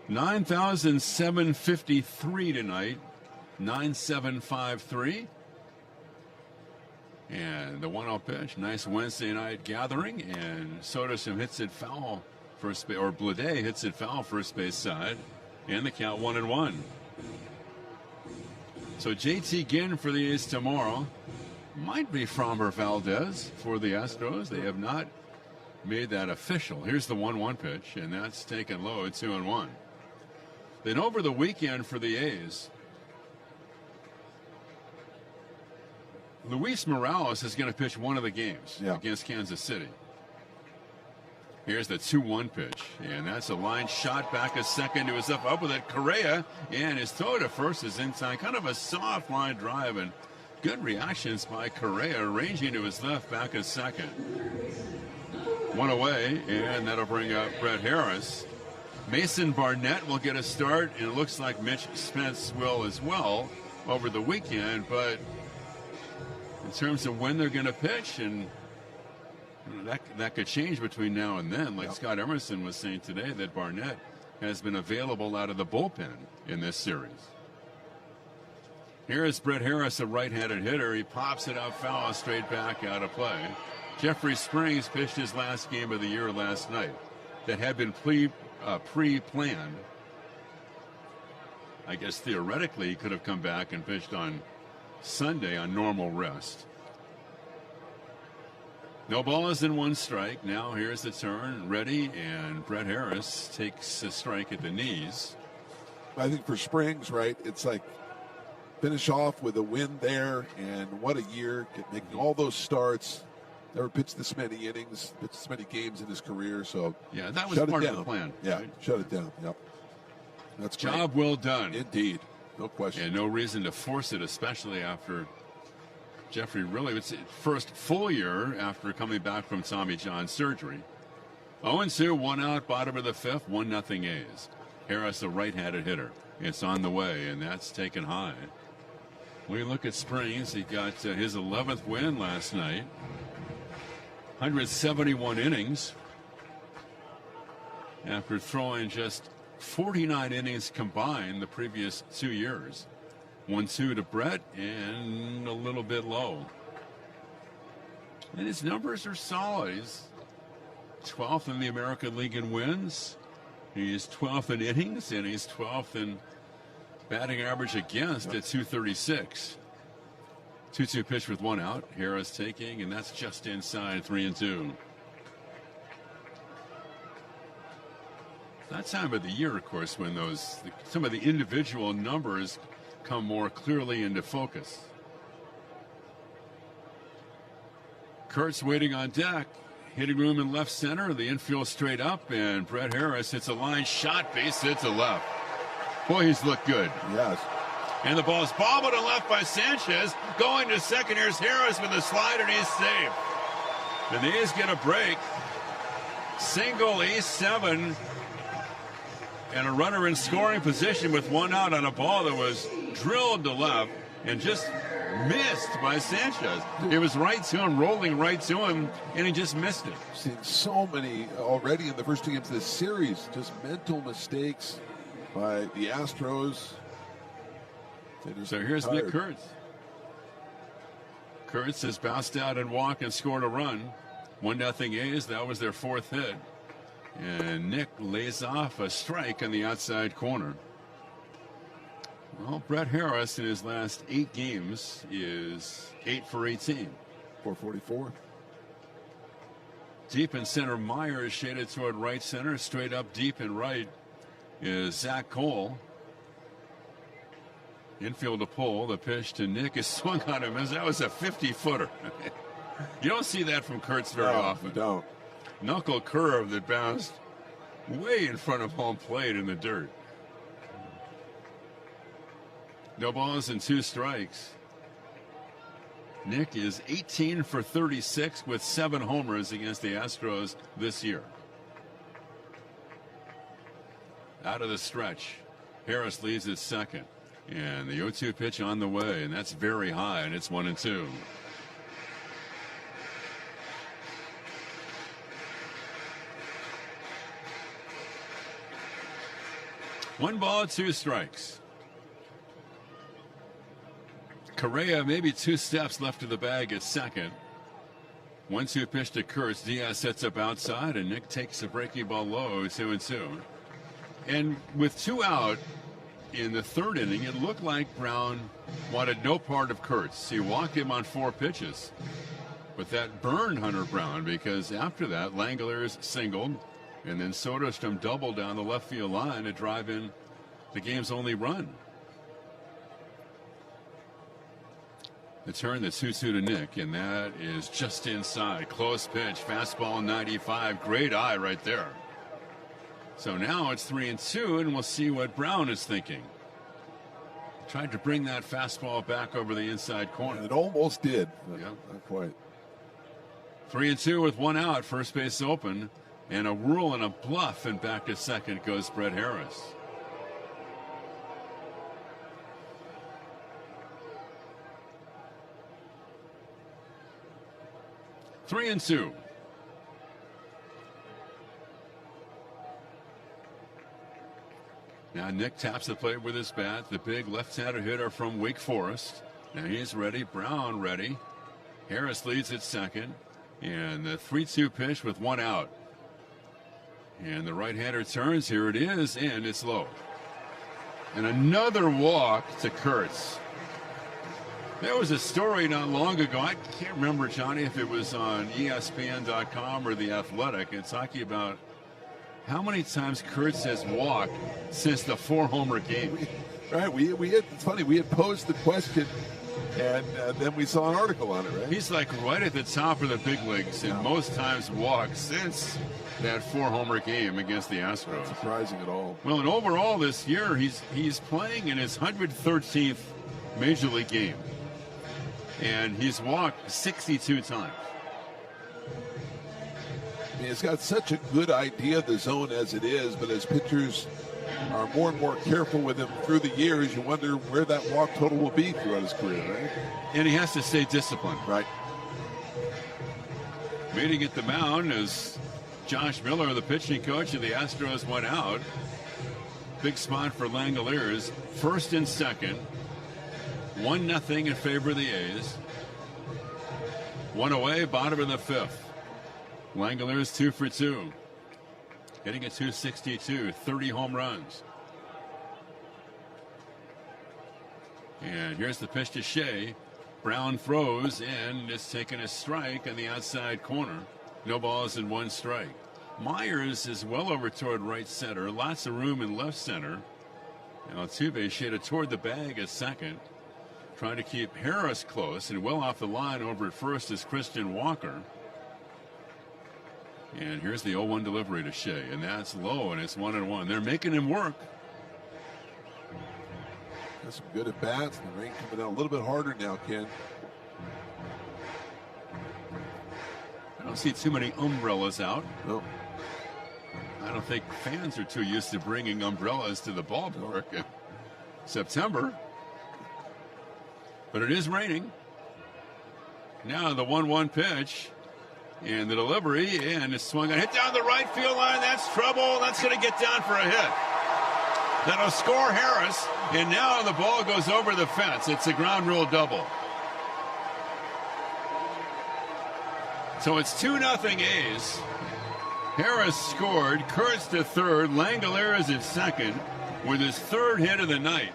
9,753 tonight. 9,753. And the 1-0 pitch. Nice Wednesday night gathering. And Soderstrom hits it foul first base, or Bleday hits it foul first base side. And the count 1-1. So JT Ginn for the A's tomorrow. Might be Framber Valdez for the Astros. They have not made that official. Here's the 1-1 pitch, and that's taken low, 2-1. Then over the weekend for the A's, Luis Morales is going to pitch one of the games against Kansas City. Here's the 2-1 pitch, and that's a line shot back a second to his left, up with it. Correa, and his throw to first is in time. Kind of a soft line drive, and good reactions by Correa, ranging to his left, back a second. One away, and that'll bring up Brett Harris. Mason Barnett will get a start, and it looks like Mitch Spence will as well over the weekend. But in terms of when they're going to pitch, and that could change between now and then. Like Scott Emerson was saying today, that Barnett has been available out of the bullpen in this series. Here is Brett Harris, a right-handed hitter. He pops it out foul, straight back out of play. Jeffrey Springs pitched his last game of the year last night. That had been pre-planned. I guess theoretically he could have come back and pitched on Sunday on normal rest. No balls in 1 strike. Now here's the turn, ready, and Brett Harris takes a strike at the knees. I think for Springs, right, it's like finish off with a win there, and what a year, making all those starts. Never pitched this many innings, pitched this many games in his career. So yeah, that was part of the plan. Yeah, right? Shut it down. Yep, that's great. Job well done. Indeed, no question. And no reason to force it, especially after Jeffrey really it's his first full year after coming back from Tommy John surgery. 0-2, 1 out, bottom of the 5th, 1-0 A's. Harris, a right-handed hitter. It's on the way, and that's taken high. We look at Springs. He got his 11th win last night. 171 innings after throwing just 49 innings combined the previous 2 years. 1-2 to Brett, and a little bit low. And his numbers are solid. He's 12th in the American League in wins. He's 12th in innings, and he's 12th in batting average against at 236. 2-2 pitch with 1 out. Harris taking, and that's just inside 3-2. That time of the year, of course, when some of the individual numbers come more clearly into focus. Kurtz waiting on deck. Hitting room in left center. The infield straight up, and Brett Harris hits a line shot, base hit to left. Boy, he's looked good. Yes. And the ball's bobbled and left by Sanchez. Going to second. Here's Harris with a slide, and he's safe. And the A's get a break. Single, E7. And a runner in scoring position with one out on a ball that was drilled to left and just missed by Sanchez. It was right to him, rolling right to him, and he just missed it. Seen so many already in the first 2 games of this series. Just mental mistakes by the Astros. So here's Nick Kurtz. Kurtz has bounced out and walked and scored a run. 1-0 A's. That was their 4th hit. And Nick lays off a strike on the outside corner. Well, Brett Harris in his last 8 games is 8 for 18. 444. Deep in center, Myers shaded toward right center. Straight up deep in right is Zach Cole. Infield to pull. The pitch to Nick is swung on him as that was a 50-footer. You don't see that from Kurtz very often. You don't. Knuckle curve that bounced way in front of home plate in the dirt. No balls and 2 strikes. Nick is 18 for 36 with 7 homers against the Astros this year. Out of the stretch, Harris leads at second. And the 0-2 pitch on the way, and that's very high, and it's 1-2. One ball, 2 strikes. Correa maybe 2 steps left of the bag at second. 1-2 pitch to Kurtz. Diaz sets up outside, and Nick takes a breaking ball low, 2-2. And with 2 out in the 3rd inning, it looked like Brown wanted no part of Kurtz. He walked him on 4 pitches. But that burned Hunter Brown, because after that, Langeliers singled, and then Soderstrom doubled down the left field line to drive in the game's only run. The turn, the 2-2 to Nick, and that is just inside. Close pitch, fastball 95. Great eye right there. So now it's 3-2, and we'll see what Brown is thinking. Tried to bring that fastball back over the inside corner. It almost did, but yeah, not quite. 3-2 with 1 out, first base open, and a whirl and a bluff, and back to second goes Brett Harris. Three and two. Now Nick taps the plate with his bat. The big left-hander hitter from Wake Forest. Now he's ready. Brown ready. Harris leads at second. And the 3-2 pitch with 1 out. And the right-hander turns. Here it is, and it's low. And another walk to Kurtz. There was a story not long ago. I can't remember, Johnny, if it was on ESPN.com or The Athletic. It's talking about how many times Kurtz has walked since the 4-homer game. Right. We had, it's funny. We had posed the question, and then we saw an article on it, right? He's like right at the top of the big leagues, and most times walked since that 4-homer game against the Astros. Not surprising at all. Well, and overall this year, he's playing in his 113th Major League game. And he's walked 62 times. I mean, it's got such a good idea of the zone as it is, but as pitchers are more and more careful with him through the years, you wonder where that walk total will be throughout his career, right? And he has to stay disciplined. Right. Meeting at the mound is Josh Miller, the pitching coach of the Astros, went out. Big spot for Langeliers. First and second. 1-0 in favor of the A's. 1 away, bottom of the 5th. Langeliers 2 for 2. Hitting at .262, 30 home runs. And here's the pitch to Shea. Brown throws and it's taken a strike on the outside corner. No balls and 1 strike. Myers is well over toward right center. Lots of room in left center. Altuve shaded toward the bag at second. Trying to keep Harris close, and well off the line over at first is Christian Walker. And here's the 0-1 delivery to Shea, and that's low, and it's 1-1. They're making him work. Got some good at bats. The rain coming out a little bit harder now, Ken. I don't see too many umbrellas out. No. I don't think fans are too used to bringing umbrellas to the ballpark in September. But it is raining. Now the 1-1 pitch. And the delivery, and it's swung on, hit down the right field line. That's trouble. That's going to get down for a hit. That'll score Harris, and now the ball goes over the fence. It's a ground rule double. So it's 2-0 A's. Harris scored. Kurtz to third. Langolier is at second with his third hit of the night.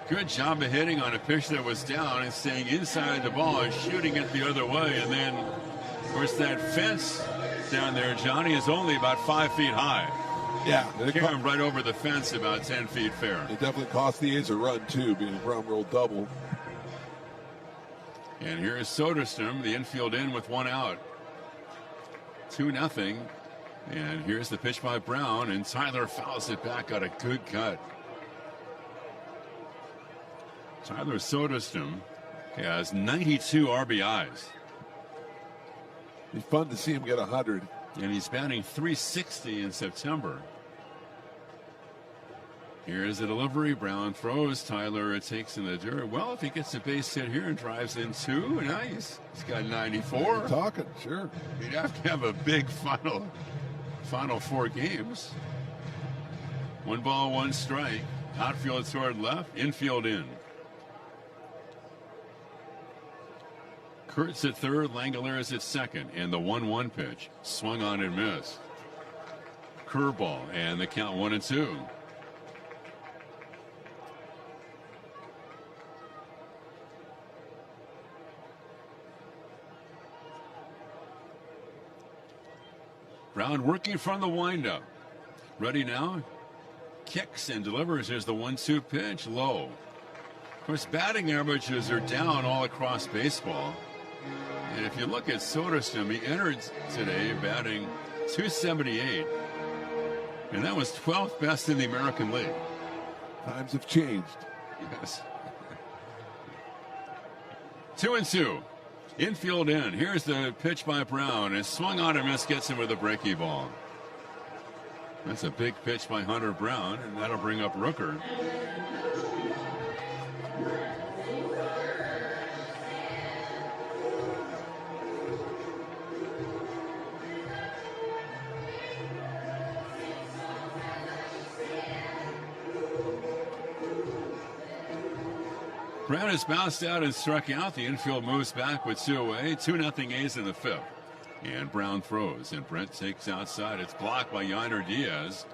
Good job of hitting on a pitch that was down and staying inside the ball and shooting it the other way, and then. Of course, that fence down there, Johnny, is only about 5 feet high. Yeah. Came right over the fence about 10 feet fair. It definitely cost the A's a run, too, being a ground rule double. And here's Soderstrom, the infield in with one out. 2-0. And here's the pitch by Brown, and Tyler fouls it back, got a good cut. Tyler Soderstrom has 92 RBIs. Be fun to see him get 100. And he's batting .360 in September. Here's the delivery. Brown throws. Tyler takes in the dirt. Well, if he gets a base hit here and drives in two, nice. He's got 94. You're talking, sure. He'd have to have a big final 4 games. 1 ball, 1 strike. Outfield toward left. Infield in. Kurtz at third, Langolier is at second, and the 1-1 pitch swung on and missed. Curveball, and the count 1-2. Brown working from the windup. Ready now. Kicks and delivers. Here's the 1-2 pitch, low. Of course, batting averages are down all across baseball. And if you look at Soderstrom, he entered today batting .278. And that was 12th best in the American League. Times have changed. Yes. 2-2. Infield in. Here's the pitch by Brown. And swung on and missed, gets him with a breaky ball. That's a big pitch by Hunter Brown, and that'll bring up Rooker. Brown has bounced out and struck out. The infield moves back with 2 away. 2-0 A's in the 5th. And Brown throws, and Brent takes outside. It's blocked by Yainer Diaz.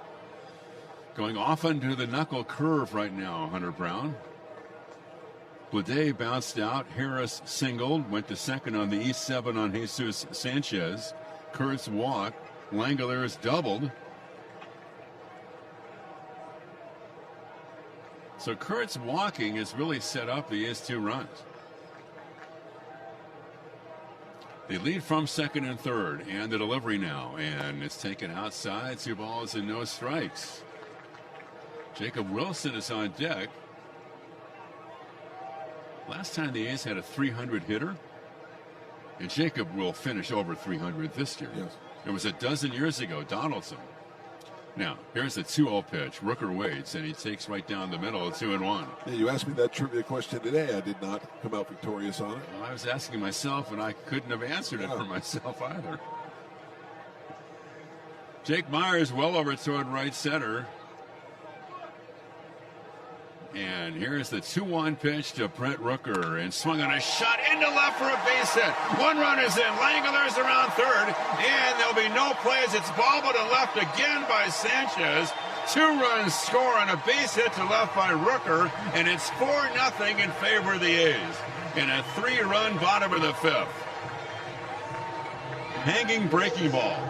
Going off into the knuckle curve right now, Hunter Brown. Blade bounced out. Harris singled. Went to second on the E7 on Jesus Sanchez. Kurtz walked. Langolier's doubled. So Kurtz walking has really set up the A's 2 runs. They lead from second and third, and the delivery now, and it's taken outside. 2 balls and no strikes. Jacob Wilson is on deck. Last time the A's had a 300 hitter, and Jacob will finish over 300 this year. Yes. It was a dozen years ago, Donaldson. Now, here's the 2-0 pitch. Rooker waits, and he takes right down the middle, 2-1. Yeah, you asked me that trivia question today. I did not come out victorious on it. Well, I was asking myself, and I couldn't have answered it for myself either. Jake Myers well over toward right center. And here's the 2-1 pitch to Brent Rooker, and swung on a shot into left for a base hit. 1 run is in. Langolier's around third, and there'll be no plays. It's bobbled to left again by Sanchez. 2 runs score on a base hit to left by Rooker, and it's 4-0 in favor of the A's in a 3-run bottom of the 5th. Hanging breaking ball.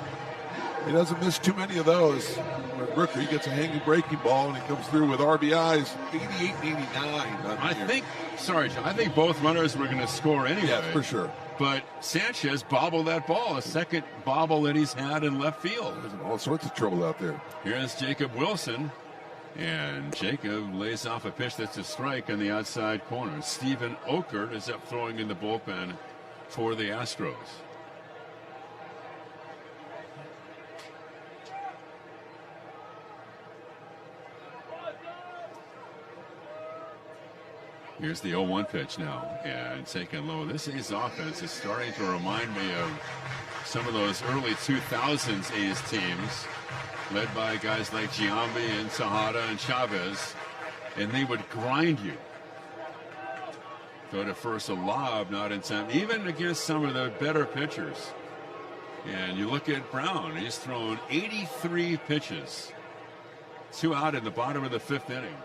He doesn't miss too many of those. With Rooker, he gets a hanging breaking ball, and he comes through with RBIs 88 and 89. I think both runners were going to score anyway. Yeah, for sure. But Sanchez bobbled that ball, a second bobble that he's had in left field. There's all sorts of trouble out there. Here's Jacob Wilson. And Jacob lays off a pitch that's a strike on the outside corner. Stephen Okert is up throwing in the bullpen for the Astros. Here's the 0-1 pitch now, and taken low. This A's offense is starting to remind me of some of those early 2000s A's teams, led by guys like Giambi and Tejada and Chavez, and they would grind you. Go to first, a lob, not in time, even against some of the better pitchers. And you look at Brown, he's thrown 83 pitches, 2 out in the bottom of the 5th inning.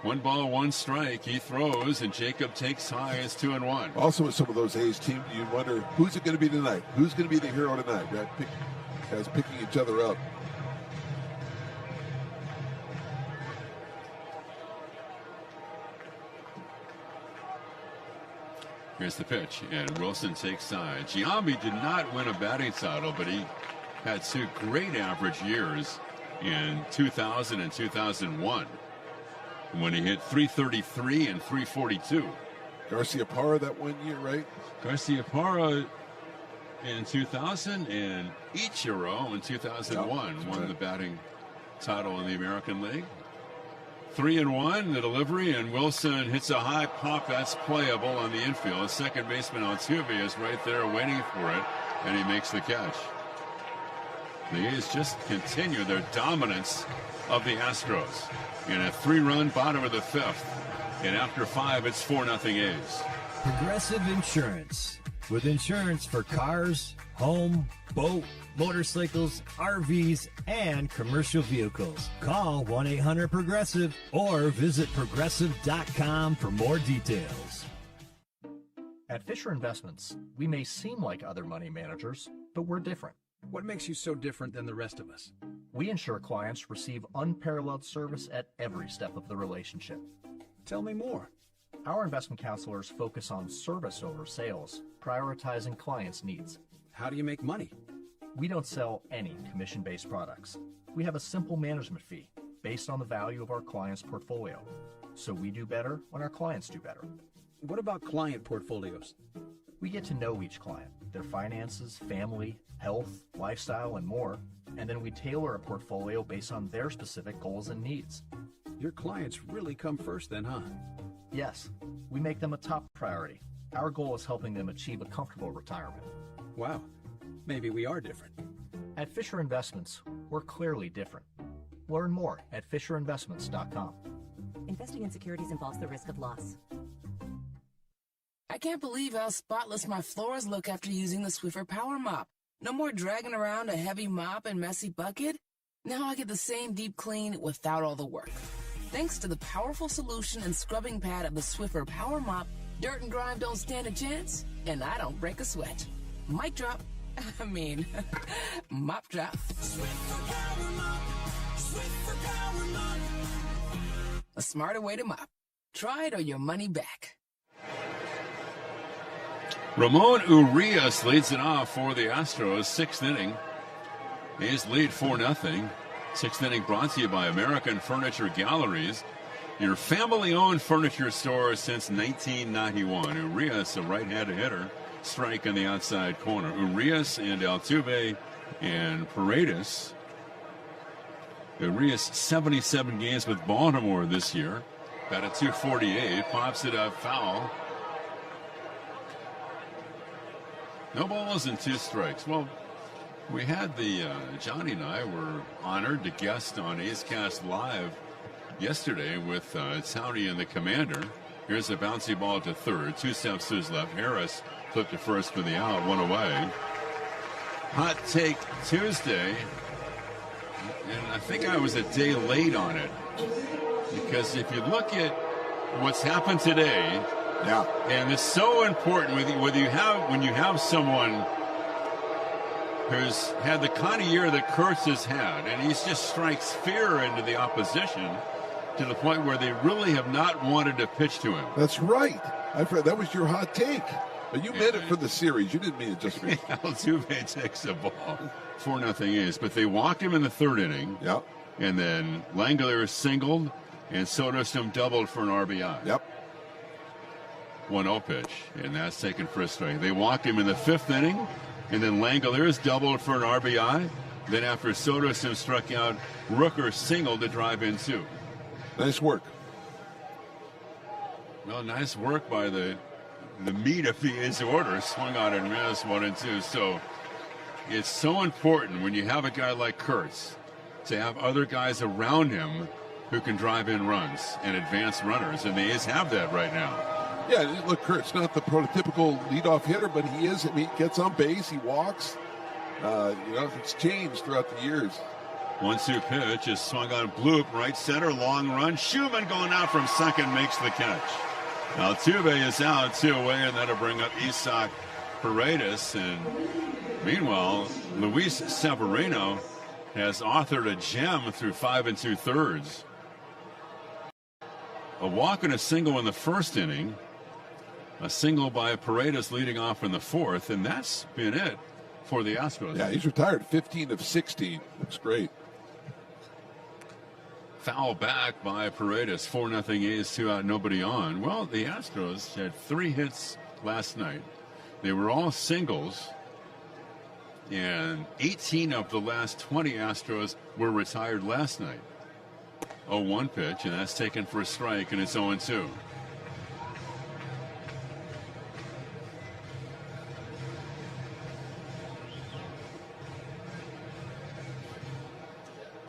One ball, one strike. He throws, and Jacob takes high. It's 2-1. Also, with some of those A's teams, you wonder who's it going to be tonight? Who's going to be the hero tonight? Guys picking each other up. Here's the pitch, and Wilson takes side. Giambi did not win a batting title, but he had 2 great average years in 2000 and 2001. When he hit 333 and 342. Garciaparra that 1 year, right? Garciaparra in 2000 and Ichiro in 2001 won the batting title in the American League. 3-1, the delivery, and Wilson hits a high pop that's playable on the infield. Second baseman Altuve is right there waiting for it, and he makes the catch. The A's just continue their dominance of the Astros in a 3-run bottom of the 5th, and after 5 it's 4-0 A's. Progressive Insurance, with insurance for cars, home, boat, motorcycles, RVs, and commercial vehicles. Call 1-800-PROGRESSIVE or visit progressive.com for more details. At Fisher Investments, we may seem like other money managers, but we're different. What makes you so different than the rest of us? We ensure clients receive unparalleled service at every step of the relationship. Tell me more. Our investment counselors focus on service over sales, prioritizing clients' needs. How do you make money? We don't sell any commission-based products. We have a simple management fee based on the value of our client's portfolio. So we do better when our clients do better. What about client portfolios? We get to know each client, their finances, family, health, lifestyle, and more, and then we tailor a portfolio based on their specific goals and needs. Your clients really come first then, huh? Yes, we make them a top priority. Our goal is helping them achieve a comfortable retirement. Wow, maybe we are different. At Fisher Investments, we're clearly different. Learn more at FisherInvestments.com. Investing in securities involves the risk of loss. I can't believe how spotless my floors look after using the Swiffer Power Mop. No more dragging around a heavy mop and messy bucket. Now I get the same deep clean without all the work. Thanks to the powerful solution and scrubbing pad of the Swiffer Power Mop, dirt and grime don't stand a chance, and I don't break a sweat. Mic drop. I mean, mop drop. Swiffer Power Mop. Swiffer Power Mop. A smarter way to mop. Try it or your money back. Ramon Urias leads it off for the Astros, 6th inning. A's lead 4-0. 6th inning brought to you by American Furniture Galleries, your family-owned furniture store since 1991. Urias, a right-handed hitter, strike on the outside corner. Urias and Altuve and Paredes. Urias 77 games with Baltimore this year. Batted .248, pops it up foul. No balls and 2 strikes. Well, we had Johnny and I were honored to guest on A's Cast Live yesterday with Townie and the Commander. Here's a bouncy ball to third. 2 steps to his left. Harris flipped to first for the out. 1 away. Hot Take Tuesday. And I think I was a day late on it. Because if you look at what's happened today, yeah, and it's so important when you have someone who's had the kind of year that Kurtz has had, and he just strikes fear into the opposition to the point where they really have not wanted to pitch to him. That's right. That was your hot take. But you meant it for the series. You didn't mean it just for you. Altuve takes the ball. 4-0 A's. But they walked him in the third inning. Yep. And then Langeliers singled, and Soderstrom doubled for an RBI. Yep. 1-0 pitch, and that's taken for a strike. They walked him in the fifth inning, and then Langeliers doubled for an RBI. Then after Soderstrom struck out, Rooker singled to drive in two. Nice work. Well, nice work by the meat of his order. Swung out and missed 1-2. So it's so important when you have a guy like Kurtz to have other guys around him who can drive in runs and advance runners, and the A's have that right now. Yeah, look, Kurt's not the prototypical leadoff hitter, but he is. I mean, he gets on base, he walks. It's changed throughout the years. 1-2 pitch is swung on Bloop, right center, long run. Schumann going out from second makes the catch. Altuve is out, 2 away, and that'll bring up Isaac Paredes. And meanwhile, Luis Severino has authored a gem through 5 2/3. A walk and a single in the first inning. A single by Paredes leading off in the fourth, and that's been it for the Astros. Yeah, he's retired 15 of 16. Looks great. Foul back by Paredes. 4-0 A's, 2 out, nobody on. Well, the Astros had 3 hits last night. They were all singles, and 18 of the last 20 Astros were retired last night. 0-1 pitch, and that's taken for a strike, and it's 0-2.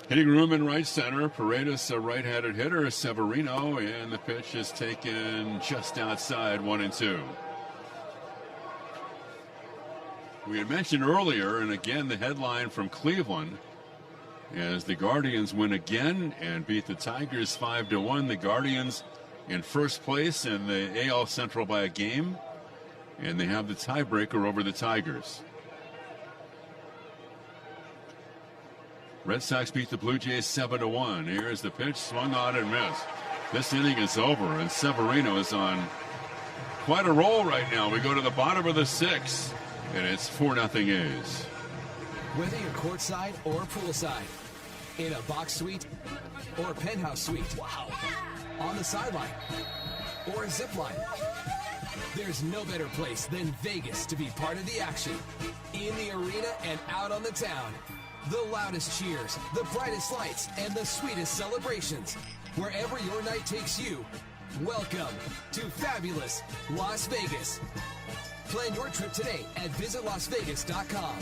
Hitting room in right center. Paredes, a right-handed hitter. Severino, and the pitch is taken just outside, 1-2. We had mentioned earlier, and again, the headline from Cleveland, as the Guardians win again and beat the Tigers 5-1. The Guardians in first place in the AL Central by a game, and they have the tiebreaker over the Tigers. Red Sox beat the Blue Jays 7-1. Here's the pitch, swung on and missed. This inning is over, and Severino is on quite a roll right now. We go to the bottom of the 6th, and it's 4-0 A's. Whether you're courtside or poolside, in a box suite or a penthouse suite, wow, on the sideline or a zip line, there's no better place than Vegas to be part of the action. In the arena and out on the town. The loudest cheers, the brightest lights, and the sweetest celebrations. Wherever your night takes you, welcome to fabulous Las Vegas. Plan your trip today at visitlasvegas.com.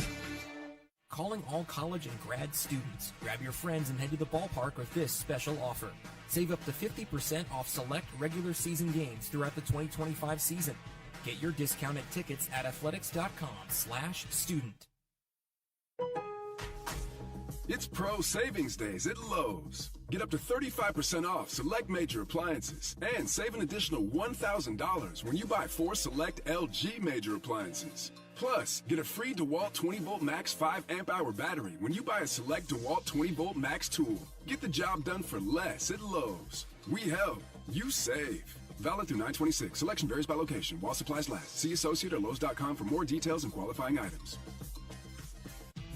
Calling all college and grad students. Grab your friends and head to the ballpark with this special offer. Save up to 50% off select regular season games throughout the 2025 season. Get your discounted tickets at athletics.com/student. It's Pro Savings Days at Lowe's. Get up to 35% off select major appliances and save an additional $1,000 when you buy 4 select LG major appliances. Plus, get a free DeWalt 20-volt max 5 amp-hour battery when you buy a select DeWalt 20-volt max tool. Get the job done for less at Lowe's. We help, you save. Valid through 9/26. Selection varies by location while supplies last. See associate or Lowe's.com for more details and qualifying items.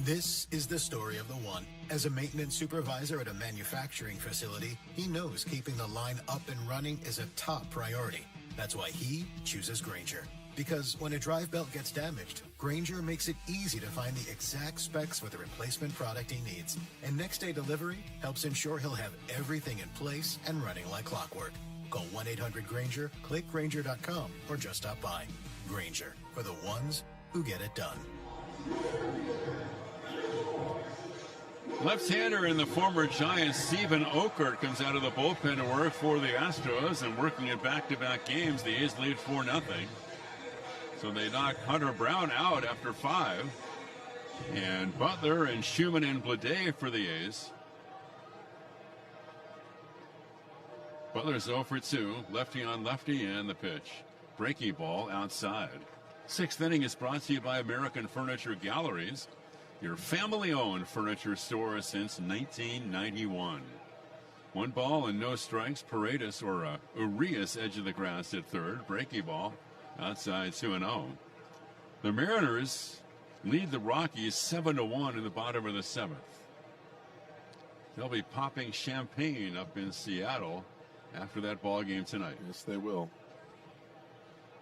This is the story of the one. As a maintenance supervisor at a manufacturing facility, he knows keeping the line up and running is a top priority. That's why he chooses Grainger. Because when a drive belt gets damaged, Grainger makes it easy to find the exact specs for the replacement product he needs. And next day delivery helps ensure he'll have everything in place and running like clockwork. Call 1-800-GRAINGER, click Grainger.com, or just stop by. Grainger, for the ones who get it done. Left-hander and the former Giant Stephen Okert comes out of the bullpen to work for the Astros, and working in back-to-back games, the A's lead 4-0. So they knock Hunter Brown out after 5. And Butler and Schumann and Blade for the A's. Butler's 0 for 2, lefty on lefty, and the pitch. Breaking ball outside. 6th inning is brought to you by American Furniture Galleries, your family-owned furniture store since 1991. 1 ball and no strikes. Paredes, or Urias, edge of the grass at third. Breaking ball outside 2-0. The Mariners lead the Rockies 7-1 in the bottom of the 7th. They'll be popping champagne up in Seattle after that ball game tonight. Yes, they will.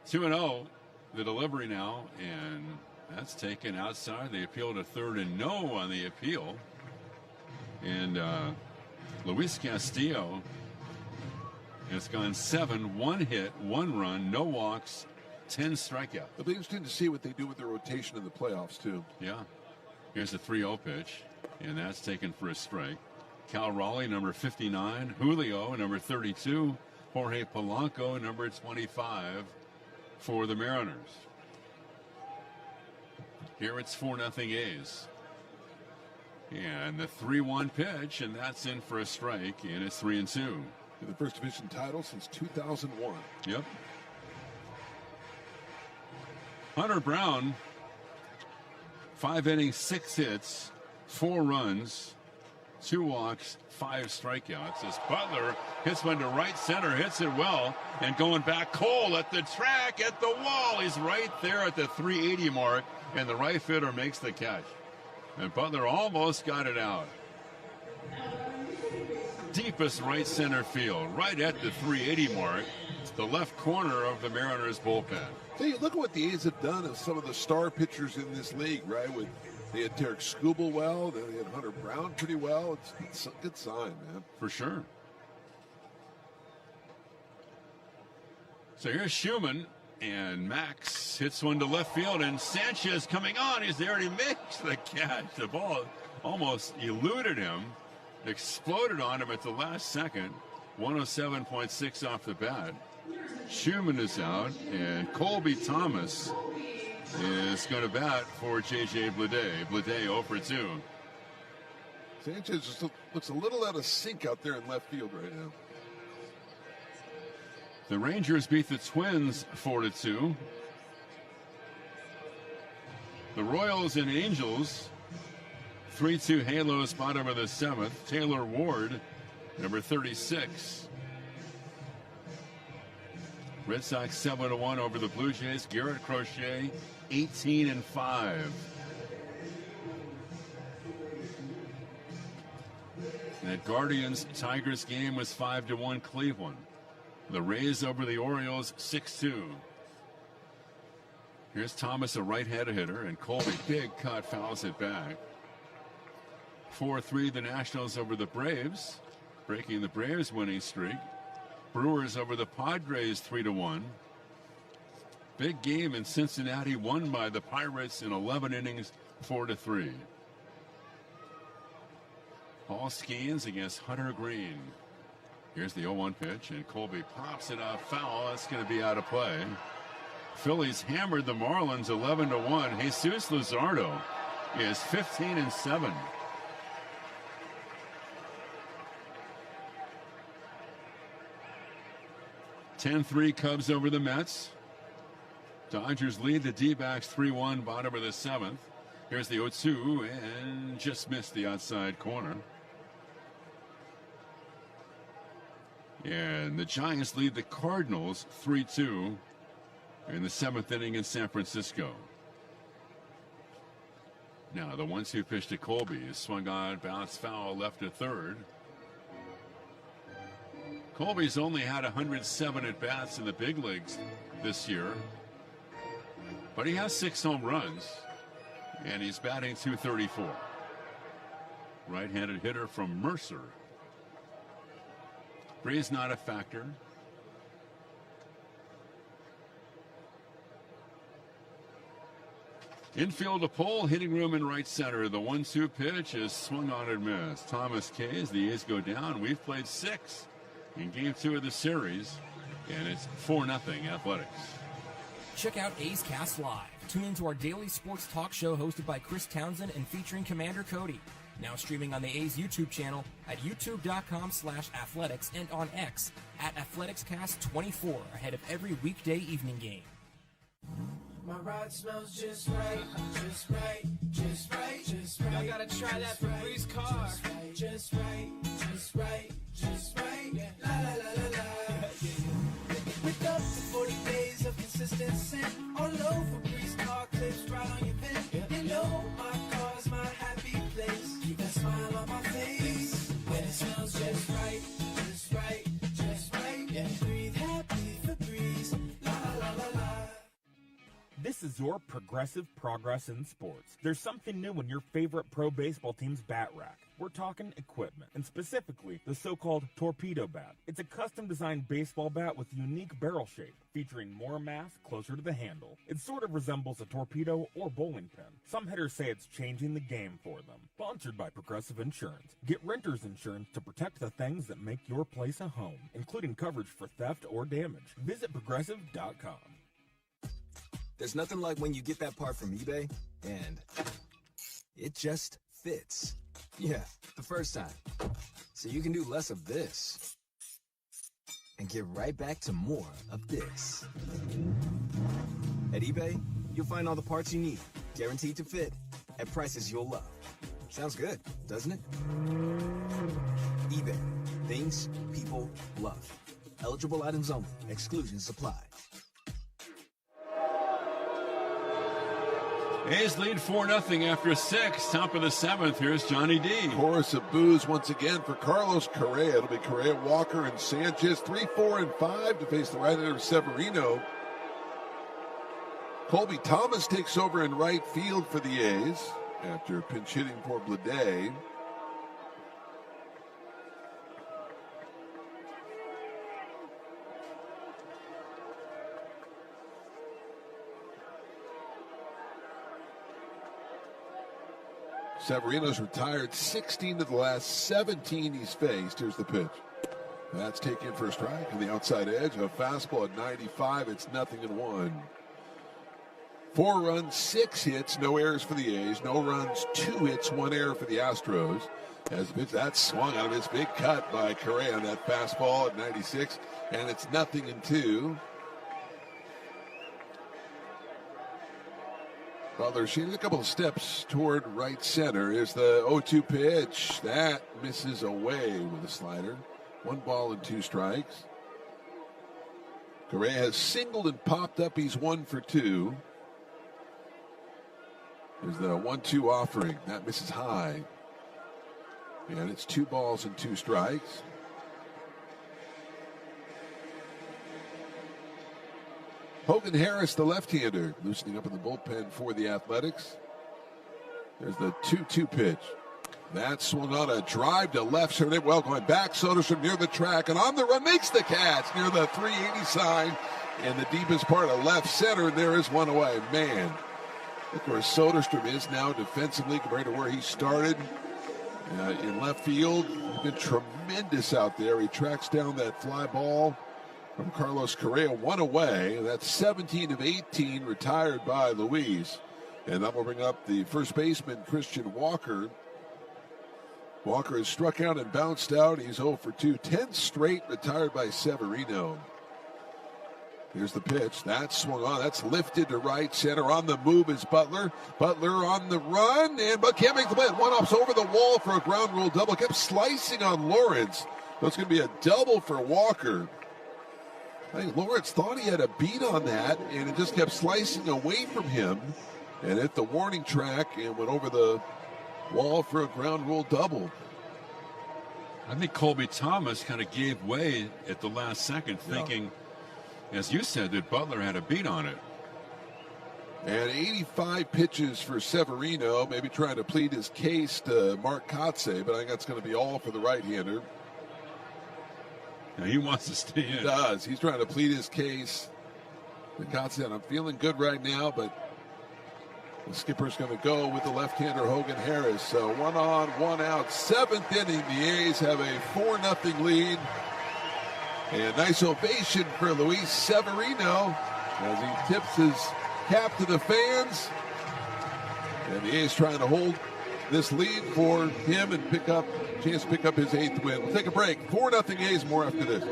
2-0, the delivery now, and that's taken outside. They appeal to third and no on the appeal. And Luis Castillo has gone 7, 1 hit, 1 run, no walks, 10 strikeouts. It'll be interesting to see what they do with the rotation in the playoffs, too. Yeah. Here's a 3-0 pitch, and that's taken for a strike. Cal Raleigh, number 59. Julio, number 32. Jorge Polanco, number 25 for the Mariners. Here it's 4-0 A's. And the 3-1 pitch, and that's in for a strike, and it's 3-2. The first division title since 2001. Yep. Hunter Brown, 5 innings, 6 hits, 4 runs, 2 walks, 5 strikeouts. As Butler hits one to right center, hits it well, and going back, Cole at the track, at the wall. He's right there at the 380 mark, and the right fielder makes the catch. And Butler almost got it out. Deepest right center field, right at the 380 mark, the left corner of the Mariners bullpen. Hey, look at what the A's have done of some of the star pitchers in this league, right? They had Tarek Skubal well, then they had Hunter Brown pretty well. It's a good sign, man. For sure. So here's Schumann, and Max hits one to left field, and Sanchez coming on. He's there, and he makes the catch. The ball almost eluded him, exploded on him at the last second. 107.6 off the bat. Schumann is out, and Colby Thomas is going to bat for J.J. Bleday. Bleday 0 for 2. Sanchez just looks a little out of sync out there in left field right now. The Rangers beat the Twins 4-2. The Royals and Angels 3-2 Halos, bottom of the 7th. Taylor Ward, number 36. Red Sox 7-1 over the Blue Jays. Garrett Crochet 18-5. That Guardians Tigers game was 5-1 Cleveland. The Rays over the Orioles 6-2. Here's Thomas, a right-handed hitter, and Colby, big cut, fouls it back. 4-3 the Nationals over the Braves, breaking the Braves winning streak. Brewers over the Padres 3-1. Big game in Cincinnati, won by the Pirates in 11 innings, 4-3. Paul Skeens against Hunter Green. Here's the 0-1 pitch, and Colby pops it out foul. That's going to be out of play. Phillies hammered the Marlins 11-1. Jesus Luzardo is 15-7. (10-3) Cubs over the Mets. Dodgers lead the D-backs 3-1, bottom of the 7th. Here's the 0-2, and just missed the outside corner. And the Giants lead the Cardinals 3-2 in the 7th inning in San Francisco. Now the 1-2 pitch to Colby is swung on, bounce foul, left to third. Colby's only had 107 at-bats in the big leagues this year, but he has 6 home runs, and he's batting .234. Right-handed hitter from Mercer. Breeze not a factor. Infield to pole, hitting room in right center. The 1-2 pitch is swung on and missed. Thomas K's, the A's go down. We've played 6 in game 2 of the series, and it's 4-0 Athletics. Check out A's Cast Live. Tune into our daily sports talk show hosted by Chris Townsend and featuring Commander Cody. Now streaming on the A's YouTube channel at youtube.com/athletics and on X at AthleticsCast24 ahead of every weekday evening game. My ride smells just right, just right, just right, just right. I gotta try that Febreze car. Just right, just right, just right. La la la la la. With up to 40 days of consistency. things. When it smells just right, just right, just right. Yeah. Breathe happy Febreze. La la la la la. This is your progressive progress in sports. There's something new in your favorite pro baseball team's bat rack. We're talking equipment, and specifically the so-called torpedo bat. It's a custom-designed baseball bat with unique barrel shape, featuring more mass closer to the handle. It sort of resembles a torpedo or bowling pin. Some hitters say it's changing the game for them. Sponsored by Progressive Insurance. Get renter's insurance to protect the things that make your place a home, including coverage for theft or damage. Visit Progressive.com. There's nothing like when you get that part from eBay, and it just fits. Yeah, the first time. So you can do less of this and get right back to more of this. At eBay, you'll find all the parts you need, guaranteed to fit, at prices you'll love. Sounds good, doesn't it? eBay. Things people love. Eligible items only. Exclusions apply. A's lead 4-0 after 6. Top of the 7th. Here's Johnny D. Chorus of boos once again for Carlos Correa. It'll be Correa, Walker, and Sanchez. 3, 4, and 5 to face the right-hander Severino. Colby Thomas takes over in right field for the A's after pinch hitting for Blade. Severino's retired 16 of the last 17 he's faced. Here's the pitch. That's taken for a strike on the outside edge. A fastball at 95. It's 0-1. 4 runs, 6 hits, no errors for the A's. No runs, 2 hits, 1 error for the Astros. As the pitch, that's swung out of his big cut by Correa on that fastball at 96. And it's 0-2. Butler shooting a couple of steps toward right center. Here's the 0-2 pitch. That misses away with a slider. 1 ball and 2 strikes. Correa has singled and popped up. He's 1 for 2. There's the 1-2 offering. That misses high. And it's 2 balls and 2 strikes. Hogan Harris, the left-hander, loosening up in the bullpen for the Athletics. There's the 2-2 pitch. That swung on a drive to left center. Well, going back, Soderstrom near the track, and on the run, makes the catch near the 380 sign in the deepest part of left center. There is one away. Man, look where Soderstrom is now defensively compared to where he started in left field. He's been tremendous out there. He tracks down that fly ball from Carlos Correa, 1 away. That's 17 of 18 retired by Luis. And that will bring up the first baseman, Christian Walker. Walker has struck out and bounced out. He's 0 for 2. 10 straight retired by Severino. Here's the pitch. That's swung on. That's lifted to right center. On the move is Butler. Butler on the run. But can't make the play. One-off's over the wall for a ground rule double. Kept slicing on Lawrence. That's going to be a double for Walker. I think Lawrence thought he had a beat on that, and it just kept slicing away from him and hit the warning track and went over the wall for a ground rule double. I think Colby Thomas kind of gave way at the last second, thinking, as you said, that Butler had a beat on it. And 85 pitches for Severino, maybe trying to plead his case to Mark Kotze, but I think that's going to be all for the right-hander. Now he wants to stay in. He does. He's trying to plead his case. The Kotze, I'm feeling good right now, but the skipper's going to go with the left-hander Hogan Harris. So 1 on, 1 out. 7th inning, the A's have a 4-0 lead. And nice ovation for Luis Severino as he tips his cap to the fans. And the A's trying to hold this lead for him and chance to pick up his 8th win. We'll take a break. 4-0 A's, more after this.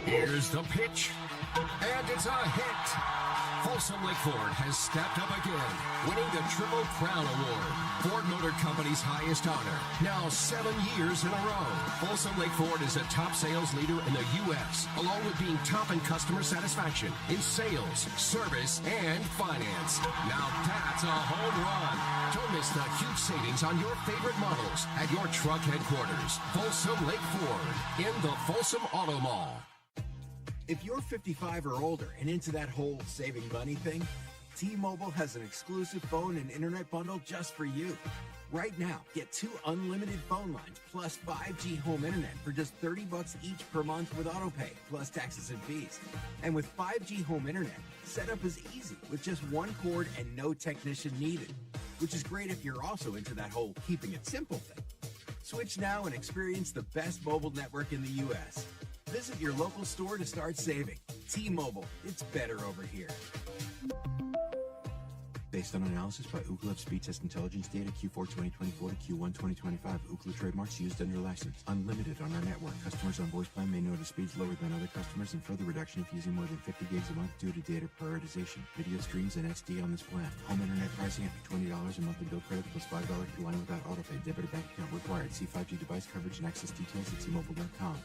Here's the pitch, and it's a hit. Folsom Lake Ford has stepped up again, winning the Triple Crown Award, Ford Motor Company's highest honor, now 7 years in a row. Folsom Lake Ford is a top sales leader in the U.S., along with being top in customer satisfaction, in sales, service, and finance. Now that's a home run. Don't miss the huge savings on your favorite models at your truck headquarters. Folsom Lake Ford in the Folsom Auto Mall. If you're 55 or older and into that whole saving money thing, T-Mobile has an exclusive phone and internet bundle just for you. Right now, get 2 unlimited phone lines plus 5G home internet for just $30 each per month with autopay, plus taxes and fees. And with 5G home internet, setup is easy with just 1 cord and no technician needed, which is great if you're also into that whole keeping it simple thing. Switch now and experience the best mobile network in the U.S. Visit your local store to start saving. T-Mobile, it's better over here. Based on analysis by Ookla of speed test intelligence data Q4 2024 to Q1 2025, Ookla trademarks used under license. Unlimited on our network. Customers on voice plan may notice speeds lower than other customers and further reduction if using more than 50 gigs a month due to data prioritization. Video streams and SD on this plan. Home internet pricing after $20 a monthly bill credit plus $5 per line without autopay. Debit or bank account required. See 5G device coverage and access details at T-Mobile.com.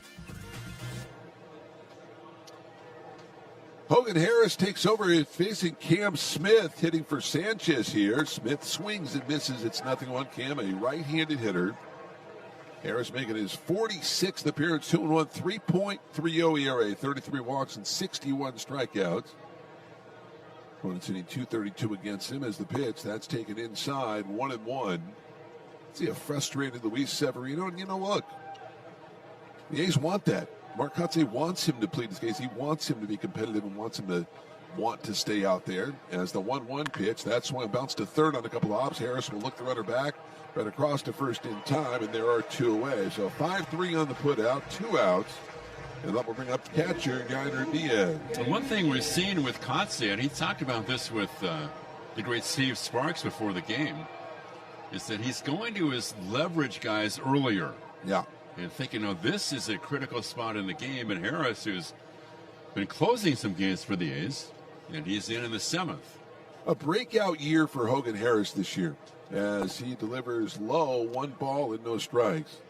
Hogan Harris takes over facing Cam Smith, hitting for Sanchez here. Smith swings and misses. It's 0-1 Cam, a right-handed hitter. Harris making his 46th appearance, 2-1, 3.30 ERA, 33 walks and 61 strikeouts. Opponent's hitting .232 against him as the pitch. That's taken inside, 1-1. See a frustrated Luis Severino, and look, the A's want that. Mark Kotze wants him to plead his case. He wants him to be competitive and wants him to want to stay out there. As the 1-1 pitch, that swung bounced to third on a couple of hops. Harris will look the runner back, right across to first in time, and there are 2 away. So 5-3 on the put out, 2 outs. And that will bring up the catcher, Yainer Diaz. And one thing we've seen with Kotze, and he talked about this with the great Steve Sparks before the game, is that he's going to his leverage guys earlier. Yeah. And thinking, this is a critical spot in the game. And Harris, who's been closing some games for the A's, and he's in the 7th. A breakout year for Hogan Harris this year as he delivers low, 1 ball and no strikes.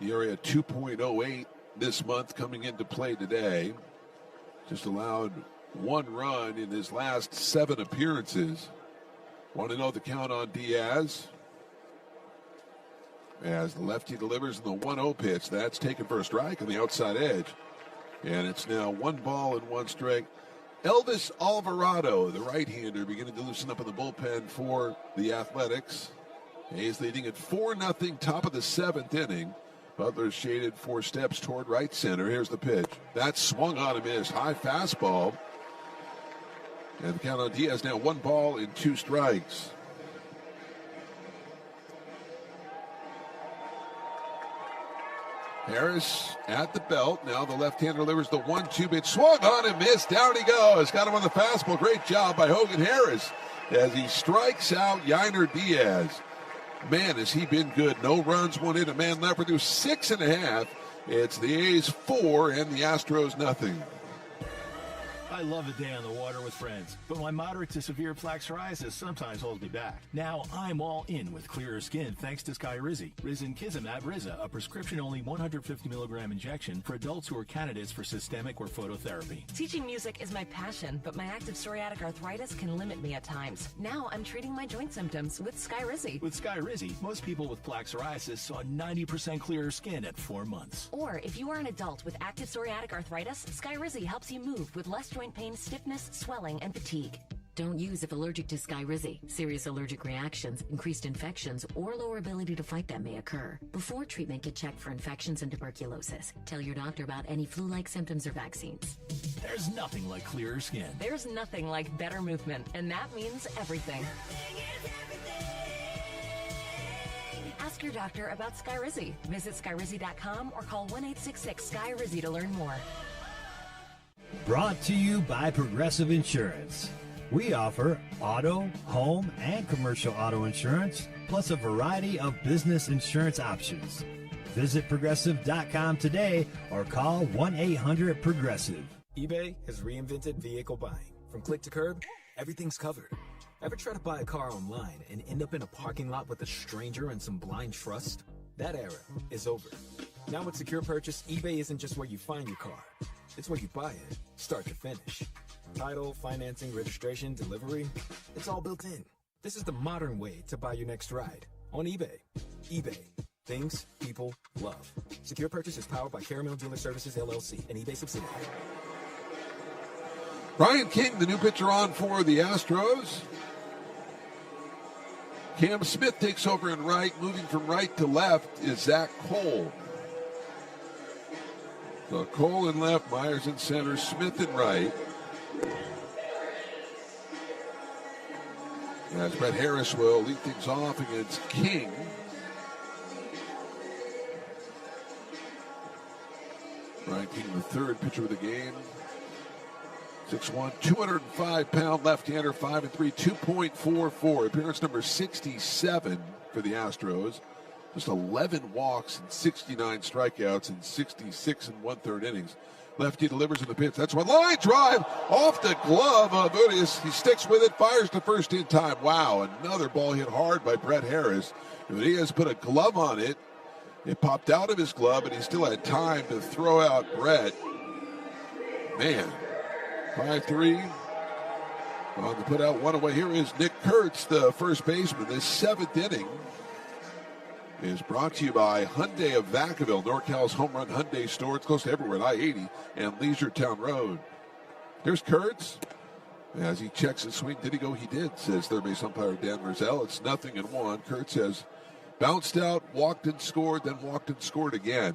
ERA at 2.08 this month coming into play today. Just allowed 1 run in his last 7 appearances. Want to know the count on Diaz? As the lefty delivers in the 1-0 pitch. That's taken for a strike on the outside edge. And it's now 1 ball and 1 strike. Elvis Alvarado, the right-hander, beginning to loosen up in the bullpen for the Athletics. A's leading at 4-0, top of the 7th inning. Butler shaded 4 steps toward right center. Here's the pitch. That swung on and missed. High fastball. And the count on Diaz now 1 ball and 2 strikes. Harris at the belt. Now the left-hander delivers the 1-2 pitch. Swung on and missed. Down he goes. Got him on the fastball. Great job by Hogan Harris as he strikes out Yainer Diaz. Man, has he been good. No runs, 1 hit, a man left. We're 6.5. It's the A's 4 and the Astros 0. I love a day on the water with friends, but my moderate to severe plaque psoriasis sometimes holds me back. Now I'm all in with clearer skin thanks to Skyrizi. Risankizumab Riza, a prescription-only 150 milligram injection for adults who are candidates for systemic or phototherapy. Teaching music is my passion, but my active psoriatic arthritis can limit me at times. Now I'm treating my joint symptoms with Skyrizi. With Skyrizi, most people with plaque psoriasis saw 90% clearer skin at 4 months. Or if you are an adult with active psoriatic arthritis, Skyrizi helps you move with less joint pain, stiffness, swelling, and fatigue. Don't use if allergic to Skyrizi. Serious allergic reactions, increased infections, or lower ability to fight them may occur. Before treatment, get checked for infections and tuberculosis. Tell your doctor about any flu-like symptoms or vaccines. There's nothing like clearer skin. There's nothing like better movement, and that means everything. Ask your doctor about Skyrizi. Visit Skyrizi.com or call 1-866-SKYRIZI to learn more. Brought to you by Progressive Insurance. We offer auto, home, and commercial auto insurance, plus a variety of business insurance options. Visit Progressive.com today or call 1-800-PROGRESSIVE. eBay has reinvented vehicle buying. From click to curb, everything's covered. Ever try to buy a car online and end up in a parking lot with a stranger and some blind trust? That era is over. Now with Secure Purchase, eBay isn't just where you find your car. It's where you buy it, start to finish. Title, financing, registration, delivery, it's all built in. This is the modern way to buy your next ride on eBay. eBay. Things people love. Secure Purchase is powered by Caramel Dealer Services, LLC, an eBay subsidiary. Brian King, the new pitcher on for the Astros. Cam Smith takes over in right. Moving from right to left is Zach Cole. So Cole in left, Myers in center, Smith in right. As Brett Harris will lead things off against King. Brian King, the third pitcher of the game. 6'1", 205-pound left-hander, 5-3, 2.44. Appearance number 67 for the Astros. Just 11 walks and 69 strikeouts in 66 and one-third innings. Lefty delivers in the pitch. That's one line drive off the glove of Urias. He sticks with it, fires to first in time. Wow, another ball hit hard by Brett Harris. Urias put a glove on it. It popped out of his glove, and he still had time to throw out Brett. Man. 5-3 on the put out, one away. Here is Nick Kurtz, the first baseman. This seventh inning is brought to you by Hyundai of Vacaville, NorCal's home run Hyundai store. It's close to everywhere at I-80 and Leisure Town Road. Here's Kurtz as he checks his swing. Did he go? He did, says third base umpire Dan Merzell. It's 0-1. Kurtz has bounced out, walked and scored, then walked and scored again.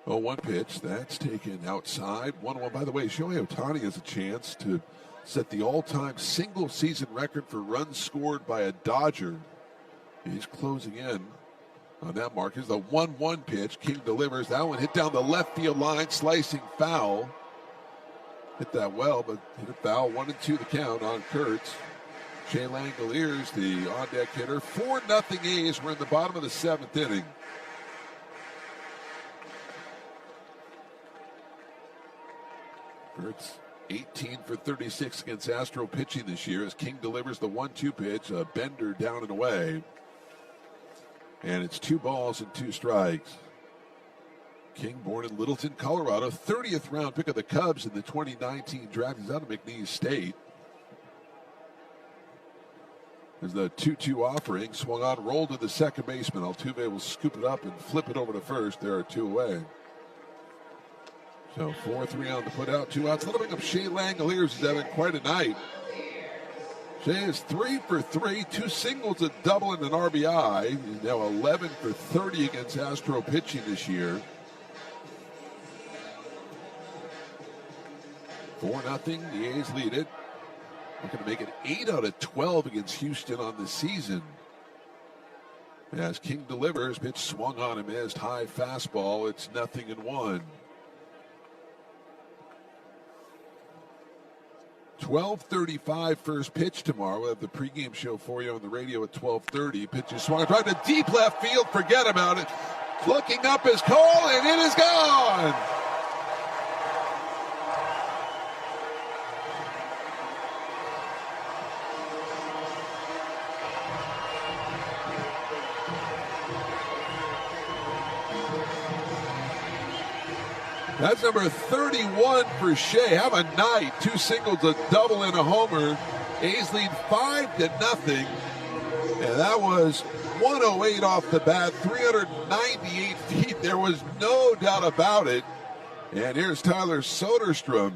0-1 pitch. That's taken outside. 1-1. By the way, Shohei Ohtani has a chance to set the all-time single-season record for runs scored by a Dodger. He's closing in on that mark. Here's the 1-1 pitch. King delivers. That one hit down the left field line, slicing foul. Hit that well, but hit it foul. 1-2 the count on Kurtz. Shea Langoliers, the on-deck hitter. 4-0 A's. We're in the bottom of the seventh inning. Kurtz 18 for 36 against Astro pitching this year as King delivers the 1-2 pitch, a bender down and away. And it's 2 balls and 2 strikes. King, born in Littleton, Colorado, 30th round pick of the Cubs in the 2019 draft. He's out of McNeese State. There's the 2-2 offering, swung on, rolled to the second baseman. Altuve will scoop it up and flip it over to first. There are 2 away. So 4-3 on the put out, 2 outs. That'll bring up Shea Langoliers, who's having quite a night. Shea is 3 for 3, 2 singles, a double, and an RBI. He's now 11 for 30 against Astro pitching this year. 4-0, the A's lead it. Looking to make it 8 out of 12 against Houston on the season. As King delivers, pitch swung on and missed, high fastball. It's 0-1. 12:35 first pitch tomorrow. We'll have the pregame show for you on the radio at 12:30. Pitch is swung right to deep left field. Forget about it. Looking up is Cole, and it is gone. That's number 31 for Shea. Have a night. 2 singles, a double, and a homer. A's lead 5-0. And that was 108 off the bat, 398 feet. There was no doubt about it. And here's Tyler Soderstrom.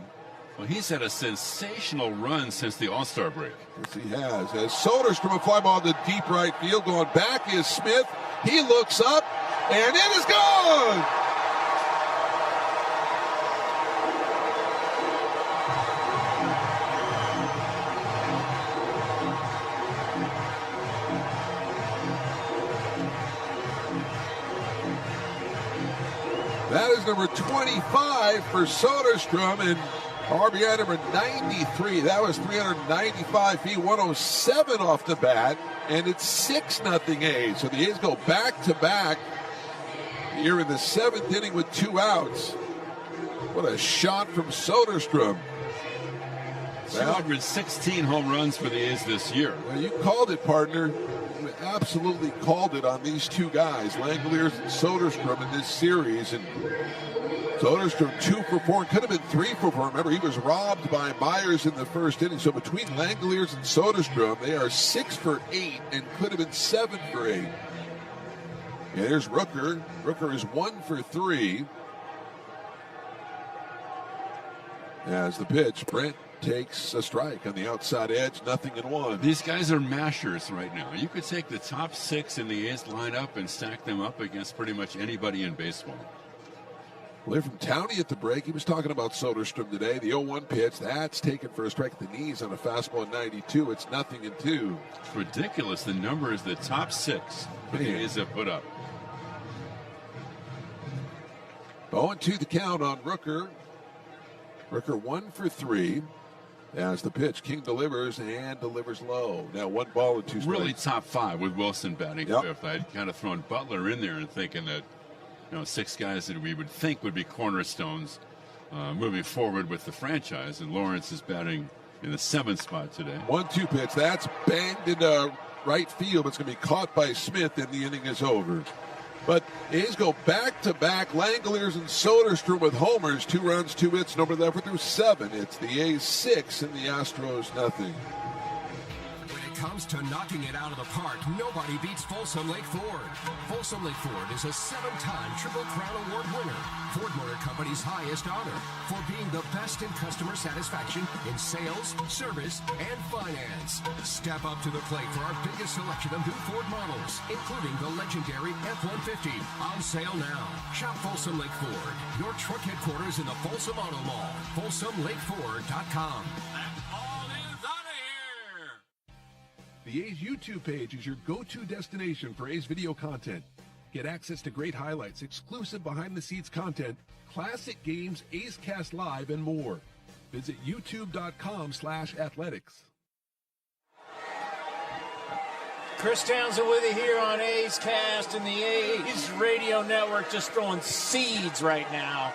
Well, he's had a sensational run since the All-Star break. Yes, he has. As Soderstrom, a fly ball to deep right field. Going back is Smith. He looks up, and it is gone. That is number 25 for Soderstrom, and RBI number 93. That was 395 feet, 107 off the bat, and it's 6-0 A's. So the A's go back-to-back here in the 7th inning with 2 outs. What a shot from Soderstrom. 216 home runs for the A's this year. Well, you called it, partner. You absolutely called it on these two guys, Langeliers and Soderstrom, in this series. And Soderstrom 2 for 4, could have been 3 for 4. Remember, he was robbed by Myers in the first inning. So between Langeliers and Soderstrom, they are 6 for 8 and could have been 7 for 8. And there's Rooker. Rooker is 1 for 3. As the pitch, Brent takes a strike on the outside edge, 0-1. These guys are mashers right now. You could take the top 6 in the A's lineup and stack them up against pretty much anybody in baseball. We'll hear from Towney at the break. He was talking about Soderstrom today. The 0-1 pitch, that's taken for a strike at the knees on a fastball at 92. It's 0-2. It's ridiculous. The numbers, the top 6 the A's have put up. 0-2 the count on Rooker. Rooker 1 for 3. As the pitch, King delivers and delivers low. Now 1 ball and 2 strikes. Really top 5 with Wilson batting fifth. I'd kind of thrown Butler in there and thinking that, 6 guys that we would think would be cornerstones moving forward with the franchise. And Lawrence is batting in the 7th spot today. 1-2 pitch. That's banged into right field. It's going to be caught by Smith, and the inning is over. But A's go back-to-back. Langeliers and Soderstrom with homers. 2 runs, 2 hits, no more through 7. It's the A's 6 and the Astros nothing. When it comes to knocking it out of the park, nobody beats Folsom Lake Ford. Folsom Lake Ford is a 7-time Triple Crown Award winner, Ford Motor Company's highest honor, for being the best in customer satisfaction in sales, service, and finance. Step up to the plate for our biggest selection of new Ford models, including the legendary F-150, on sale now. Shop Folsom Lake Ford, your truck headquarters in the Folsom Auto Mall. FolsomLakeFord.com. The A's YouTube page is your go-to destination for A's video content. Get access to great highlights, exclusive behind-the-scenes content, classic games, A's Cast Live, and more. Visit youtube.com/athletics. Chris Townsend with you here on A's Cast and the A's Radio Network, just throwing seeds right now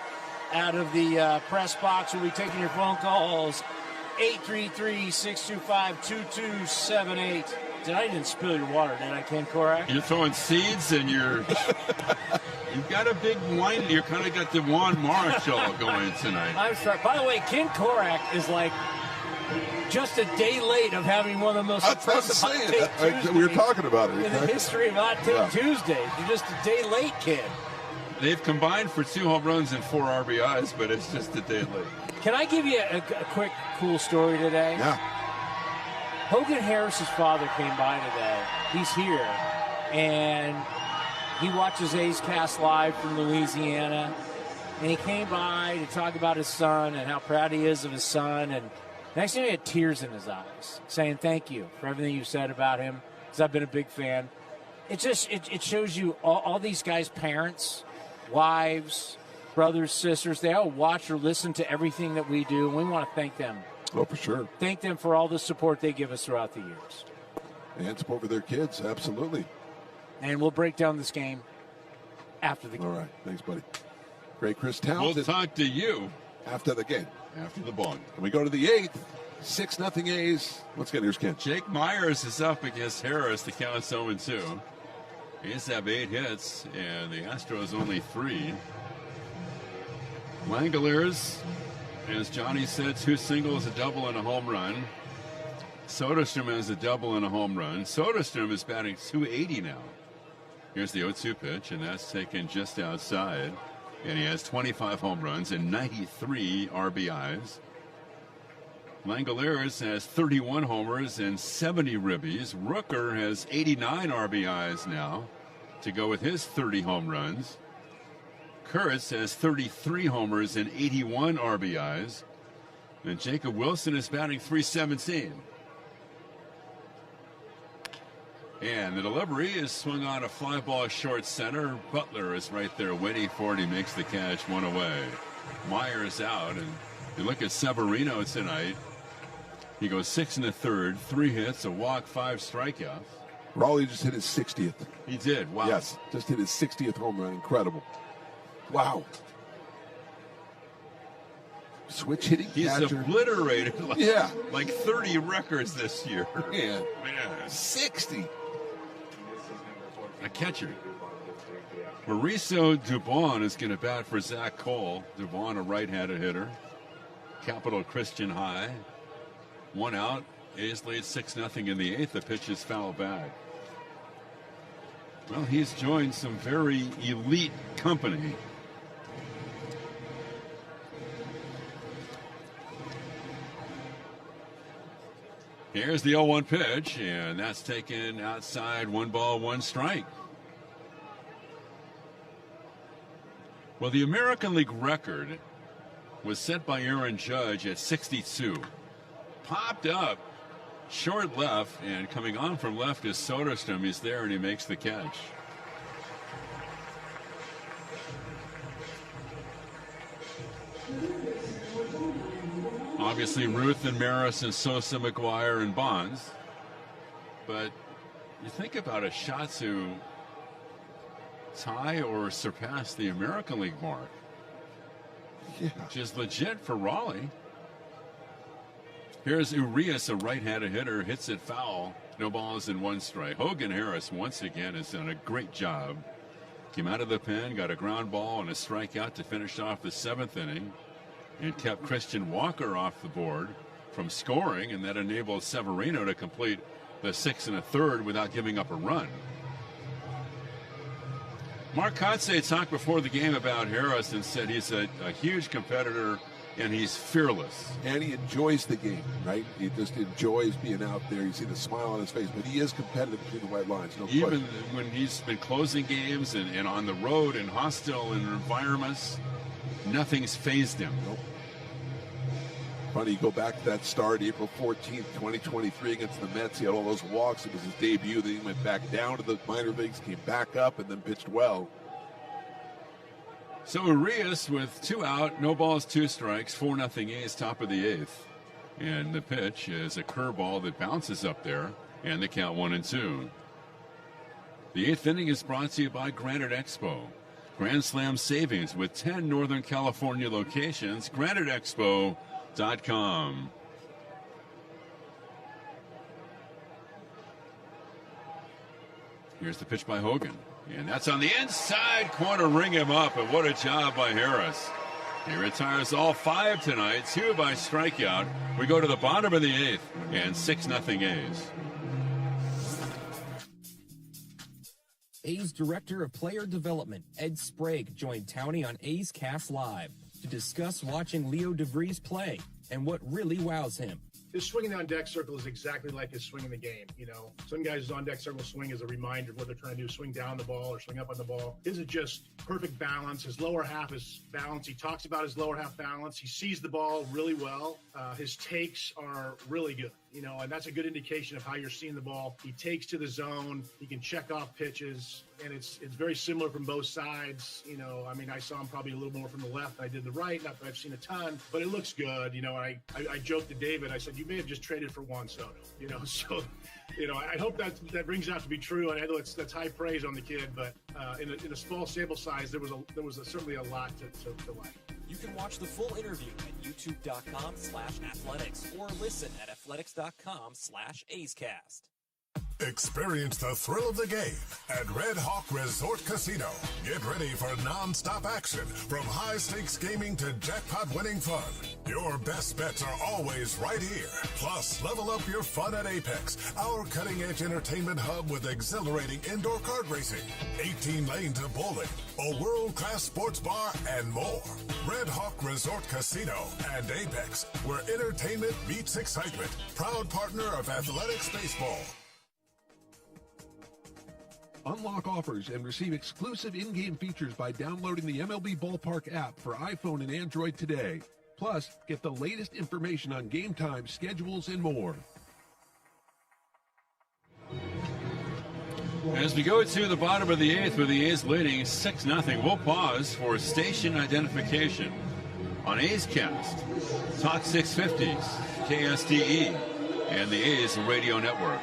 out of the press box. We'll be taking your phone calls. 833-625-2278. I didn't spill your water, did I, Ken Korak? You're throwing seeds and you've got a big wine. You kind of got the Juan Marshall going tonight. I'm sorry. By the way, Ken Korak is like just a day late of having one of the most impressive Hot Take Tuesdays we were talking about it in the history of Hot Take Tuesdays. You're just a day late, kid. They've combined for 2 home runs and 4 RBIs, but it's just a day late. Can I give you a quick, cool story today? Yeah. Hogan Harris's father came by today. He's here, and he watches A's Cast Live from Louisiana, and he came by to talk about his son and how proud he is of his son, and next thing he had tears in his eyes, saying thank you for everything you said about him, because I've been a big fan. It just, it shows you all these guys' parents, wives, brothers, sisters, they all watch or listen to everything that we do, and we want to thank them. Oh, for sure. Thank them for all the support they give us throughout the years. And support for their kids, absolutely. And we'll break down this game after the game. All right. Thanks, buddy. Great Chris Townsend. We'll talk to you after the game. After the ball. And we go to the 8th. 6-0 A's. Let's get here's Ken. Jake Myers is up against Harris. The count's 0-2. A's have 8 hits, and the Astros only 3. Langeliers, as Johnny said, 2 singles, a double, and a home run. Soderstrom has a double and a home run. Soderstrom is batting .280 now. Here's the 0-2 pitch, and that's taken just outside. And he has 25 home runs and 93 RBIs. Langeliers has 31 homers and 70 ribbies. Rooker has 89 RBIs now to go with his 30 home runs. Kurtz has 33 homers and 81 RBIs. And Jacob Wilson is batting .317. And the delivery is swung on a fly ball short center. Butler is right there waiting for it. He makes the catch, 1 away. Myers out. And you look at Severino tonight. He goes 6 1/3, 3 hits, a walk, 5 strikeouts. Raleigh just hit his 60th. He did. Wow. Yes, just hit his 60th home run. Incredible. Wow. switch hitting He's catcher. obliterated Yeah. like 30 records this year. Man. Man. 60. A catcher. Mauricio Dubon is going to bat for Zach Cole. Dubon, a right-handed hitter. Capital Christian High. 1 out. A's lead 6-0 in the 8th. The pitch is foul back. Well, he's joined some very elite company. Here's the 0-1 pitch, and that's taken outside. 1 ball, 1 strike. Well, the American League record was set by Aaron Judge at 62. Popped up short left, and coming on from left is Soderstrom. He's there, and he makes the catch. Obviously, Ruth and Maris and Sosa, McGuire, and Bonds. But you think about a shot to tie or surpass the American League mark, which is legit for Raleigh. Here's Urias, a right-handed hitter, hits it foul. No balls and 1 strike. Hogan Harris, once again, has done a great job. Came out of the pen, got a ground ball and a strikeout to finish off the 7th inning, and kept Christian Walker off the board from scoring, and that enabled Severino to complete the 6 1/3 without giving up a run. Mark Kotze talked before the game about Harris and said he's a huge competitor and he's fearless. And he enjoys the game, right? He just enjoys being out there. You see the smile on his face, but he is competitive between the white lines. No Even question. when he's been closing games and on the road in hostile environments, nothing's fazed him. Nope. Funny, you go back to that start, April 14th, 2023 against the Mets. He had all those walks. It was his debut. Then he went back down to the minor leagues, came back up, and then pitched well. So Urias with 2 out, no balls, 2 strikes, 4-0 A's, top of the 8th. And the pitch is a curveball that bounces up there, and the count 1-2. The 8th inning is brought to you by Granite Expo. Grand Slam savings with 10 Northern California locations. GraniteExpo.com. Here's the pitch by Hogan. And that's on the inside corner, ring him up, and what a job by Harris. He retires all 5 tonight, 2 by strikeout. We go to the bottom of the 8th, and 6-0 A's. A's Director of Player Development, Ed Sprague, joined Townie on A's Cast Live to discuss watching Leo DeVries play and what really wows him. His swinging on deck circle is exactly like his swing in the game. You know, some guys' on deck circle swing is a reminder of what they're trying to do, swing down the ball or swing up on the ball. His is just perfect balance. His lower half is balanced. He talks about his lower half balance. He sees the ball really well. His takes are really good, you know, and that's a good indication of how you're seeing the ball. He takes to the zone. He can check off pitches, and it's very similar from both sides. You know, I mean, I saw him probably a little more from the left than I did the right. Not that I've seen a ton, but it looks good. You know, I joked to David. I said, you may have just traded for Juan Soto, you know, so, you know, I hope that brings out to be true. And I know that's high praise on the kid, but in a small sample size, there was certainly a lot to like. You can watch the full interview at youtube.com/athletics or listen at athletics.com/A'sCast. Experience the thrill of the game at Red Hawk Resort Casino. Get ready for non-stop action from high-stakes gaming to jackpot-winning fun. Your best bets are always right here. Plus, level up your fun at Apex, our cutting-edge entertainment hub with exhilarating indoor kart racing, 18 lanes of bowling, a world-class sports bar, and more. Red Hawk Resort Casino and Apex, where entertainment meets excitement. Proud partner of Athletics Baseball. Unlock offers and receive exclusive in-game features by downloading the MLB Ballpark app for iPhone and Android today. Plus, get the latest information on game times, schedules, and more. As we go to the bottom of the 8th with the A's leading 6-0, we'll pause for station identification on A's Cast, Talk 650, KSDE, and the A's Radio Network.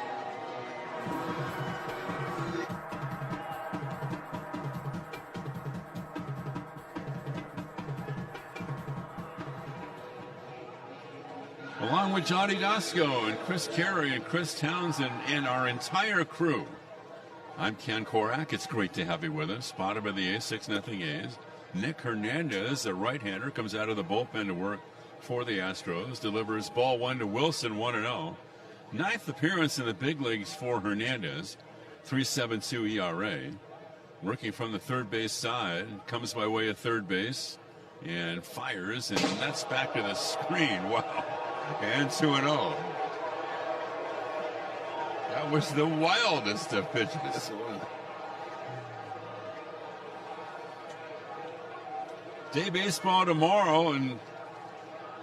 along with Johnny Dasco and Chris Carey and Chris Townsend and our entire crew. I'm Ken Korak. It's great to have you with us. Bottom of the eighth, 6-0 A's. Nick Hernandez, a right-hander, comes out of the bullpen to work for the Astros. Delivers ball one to Wilson, 1-0. Ninth appearance in the big leagues for Hernandez. 3.72 ERA. Working from the third base side. Comes by way of third base. And fires. And that's back to the screen. Wow. And 2-0. That was the wildest of pitches. Yes, it was. Day baseball tomorrow, and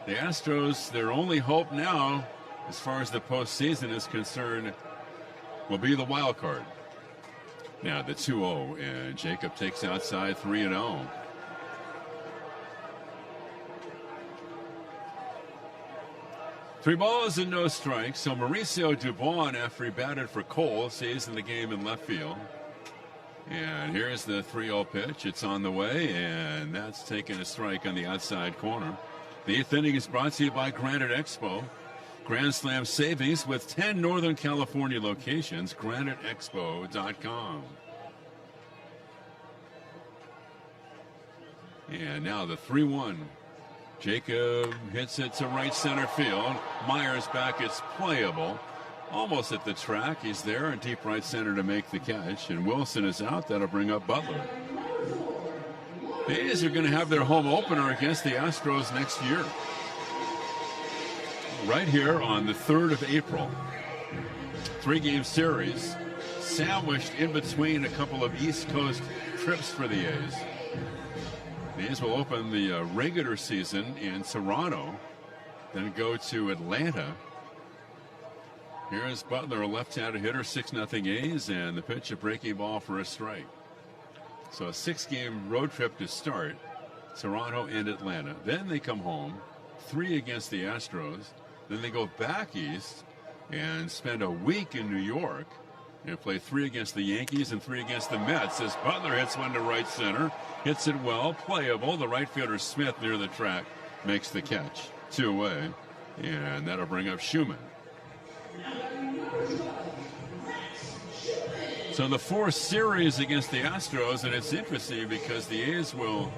the Astros, their only hope now, as far as the postseason is concerned, will be the wild card. Now the 2-0, and Jacob takes outside 3-0. Three balls and no strikes. So Mauricio Dubon, after he batted for Cole, stays in the game in left field. And here's the 3-0 pitch. It's on the way, and that's taking a strike on the outside corner. The eighth inning is brought to you by Granite Expo. Grand Slam savings with 10 Northern California locations. GraniteExpo.com. And now the 3-1. Jacob hits it to right center field. Myers back. It's playable. Almost at the track. He's there in deep right center to make the catch. And Wilson is out. That'll bring up Butler. The A's are going to have their home opener against the Astros next year. Right here on the 3rd of April. 3-game series. Sandwiched in between a couple of East Coast trips for the A's. The A's will open the regular season in Toronto. Then go to Atlanta. Here's Butler, a left-handed hitter, 6-0 A's, and the pitch, a breaking ball for a strike. So a 6-game road trip to start, Toronto and Atlanta. Then they come home, 3 against the Astros. Then they go back east and spend a week in New York and play 3 against the Yankees and 3 against the Mets. As Butler hits one to right center, hits it well, playable. The right fielder Smith near the track makes the catch. 2 away, and that'll bring up Schumann. So the 4th series against the Astros, and it's interesting because the A's will,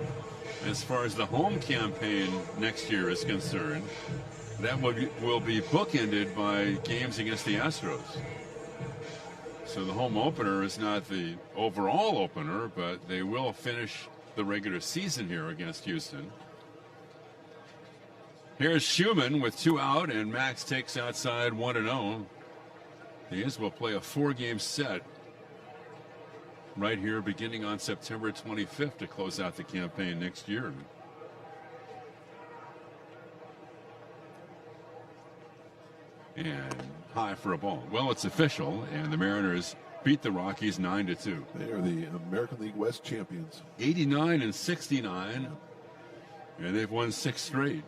as far as the home campaign next year is concerned, that will be bookended by games against the Astros. So the home opener is not the overall opener, but they will finish the regular season here against Houston. Here's Schumann with 2 out, and Max takes outside 1-0. The A's will play a 4-game set right here beginning on September 25th to close out the campaign next year. And high for a ball. Well, it's official, and the Mariners beat the Rockies 9-2. They are the American League West champions. 89 and 69, and they've won 6 straight.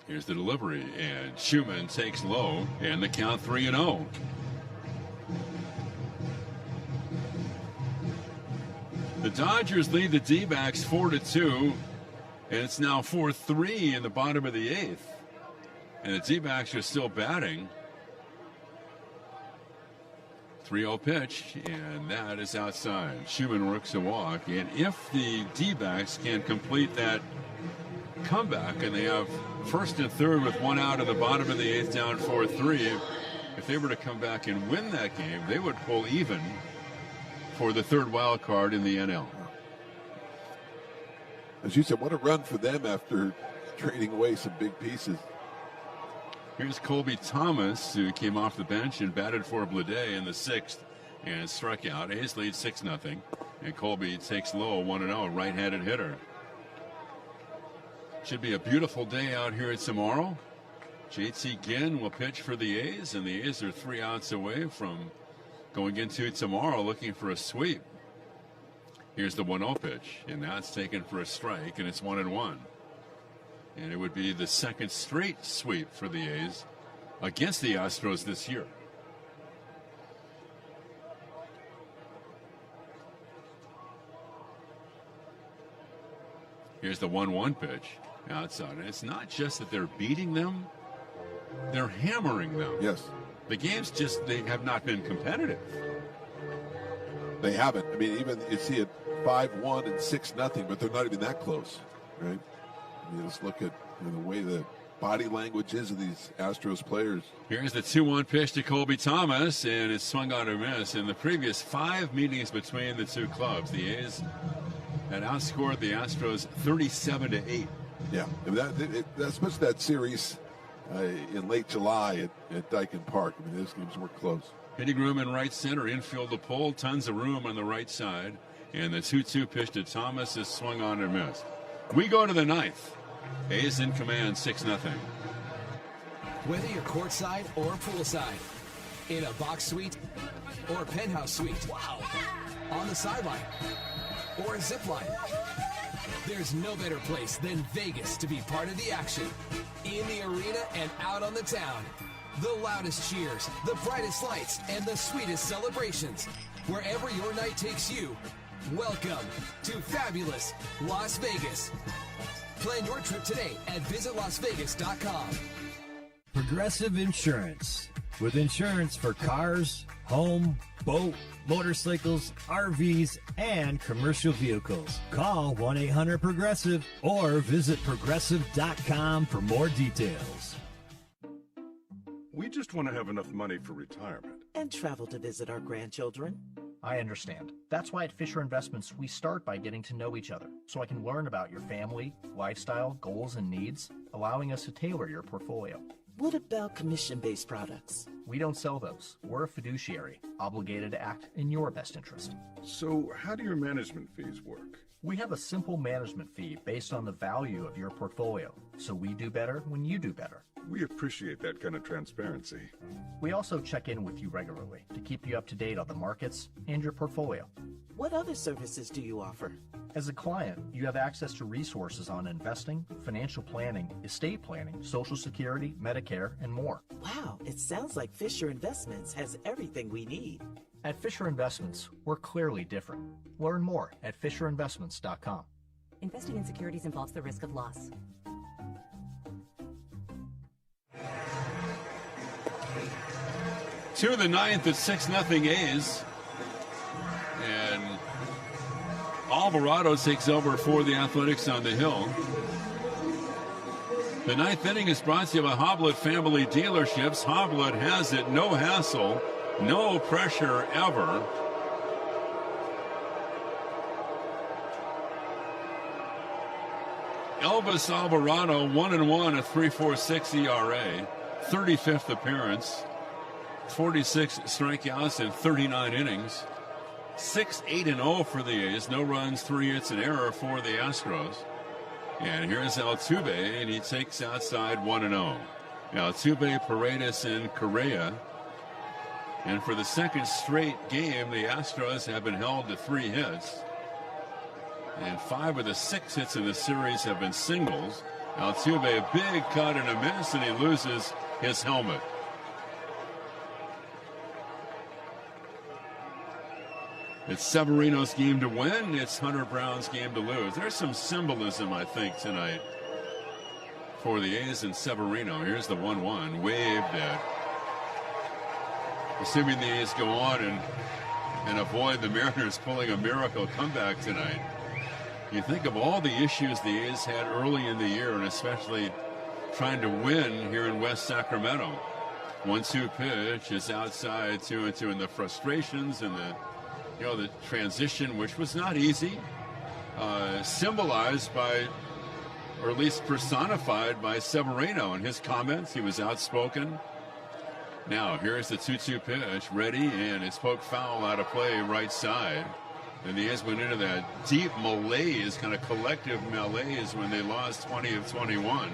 Here's the delivery, and Schumann takes low, and the count 3-0. The Dodgers lead the D-backs 4-2, and it's now 4-3 in the bottom of the 8th. And the D-backs are still batting. 3-0 pitch, and that is outside. Schumann works a walk, and if the D-backs can complete that comeback, and they have first and third with 1 out in the bottom of the 8th, down 4-3, if they were to come back and win that game, they would pull even for the 3rd wild card in the NL. As you said, what a run for them after trading away some big pieces. Here's Colby Thomas, who came off the bench and batted for Blade in the 6th and struck out. A's lead 6-0, and Colby takes low, 1-0, right-handed hitter. Should be a beautiful day out here tomorrow. JT Ginn will pitch for the A's, and the A's are 3 outs away from going into tomorrow looking for a sweep. Here's the 1-0 pitch, and that's taken for a strike, and it's 1-1. And it would be the 2nd straight sweep for the A's against the Astros this year. Here's the 1-1 pitch outside. And it's not just that they're beating them, they're hammering them. Yes. The games they have not been competitive. They haven't. I mean, even you see it 5-1 and 6-0, but they're not even that close, right? I mean, just look at the way the body language is of these Astros players. Here's the 2-1 pitch to Colby Thomas, and it's swung on a miss. In the previous 5 meetings between the two clubs, the A's had outscored the Astros 37-8. Yeah, especially that series in late July at Dyken Park. I mean, those games were close. Hitting room in right center, infield to pole, tons of room on the right side. And the 2-2 pitch to Thomas is swung on and missed. We go to the ninth. A's in command, 6-0. Whether you're courtside or poolside, in a box suite or a penthouse suite, wow, on the sideline or a zip line, there's no better place than Vegas to be part of the action. In the arena and out on the town. The loudest cheers, the brightest lights, and the sweetest celebrations. Wherever your night takes you, welcome to fabulous Las Vegas. Plan your trip today at visitlasvegas.com. Progressive Insurance. With insurance for cars, home, boat, motorcycles, RVs, and commercial vehicles. Call 1-800-PROGRESSIVE or visit progressive.com for more details. We just want to have enough money for retirement. And travel to visit our grandchildren. I understand. That's why at Fisher Investments, we start by getting to know each other, so I can learn about your family, lifestyle, goals, and needs, allowing us to tailor your portfolio. What about commission-based products? We don't sell those. We're a fiduciary, obligated to act in your best interest. So how do your management fees work? We have a simple management fee based on the value of your portfolio, so we do better when you do better. We appreciate that kind of transparency. We also check in with you regularly to keep you up to date on the markets and your portfolio. What other services do you offer? As a client, you have access to resources on investing, financial planning, estate planning, Social Security, Medicare, and more. Wow, it sounds like Fisher Investments has everything we need. At Fisher Investments, we're clearly different. Learn more at FisherInvestments.com. Investing in securities involves the risk of loss. To the ninth at 6-0 A's. And Alvarado takes over for the Athletics on the hill. The ninth inning is brought to you by Hoblet Family Dealerships. Hoblet has it, no hassle, no pressure ever. Elvis Alvarado, 1-1, a 3.46 ERA, 35th appearance. 46 strikeouts in 39 innings. 6-8-0 for the A's. No runs, 3 hits, an error for the Astros. And here's Altuve, and he takes outside 1-0. Altuve, Paredes, and Correa. And for the second straight game, the Astros have been held to 3 hits. And 5 of the 6 hits in the series have been singles. Altuve, a big cut and a miss, and he loses his helmet. It's Severino's game to win. It's Hunter Brown's game to lose. There's some symbolism, I think, tonight for the A's and Severino. Here's the 1-1 waved at. Assuming the A's go on and avoid the Mariners pulling a miracle comeback tonight. You think of all the issues the A's had early in the year, and especially trying to win here in West Sacramento. 1-2 pitch is outside, 2-2, and the frustrations and the transition, which was not easy, symbolized by, or at least personified by Severino in his comments. He was outspoken. Now, here's the 2-2 pitch, ready, and it's poked foul out of play right side. And the A's went into that deep malaise, kind of collective malaise when they lost 20 of 21.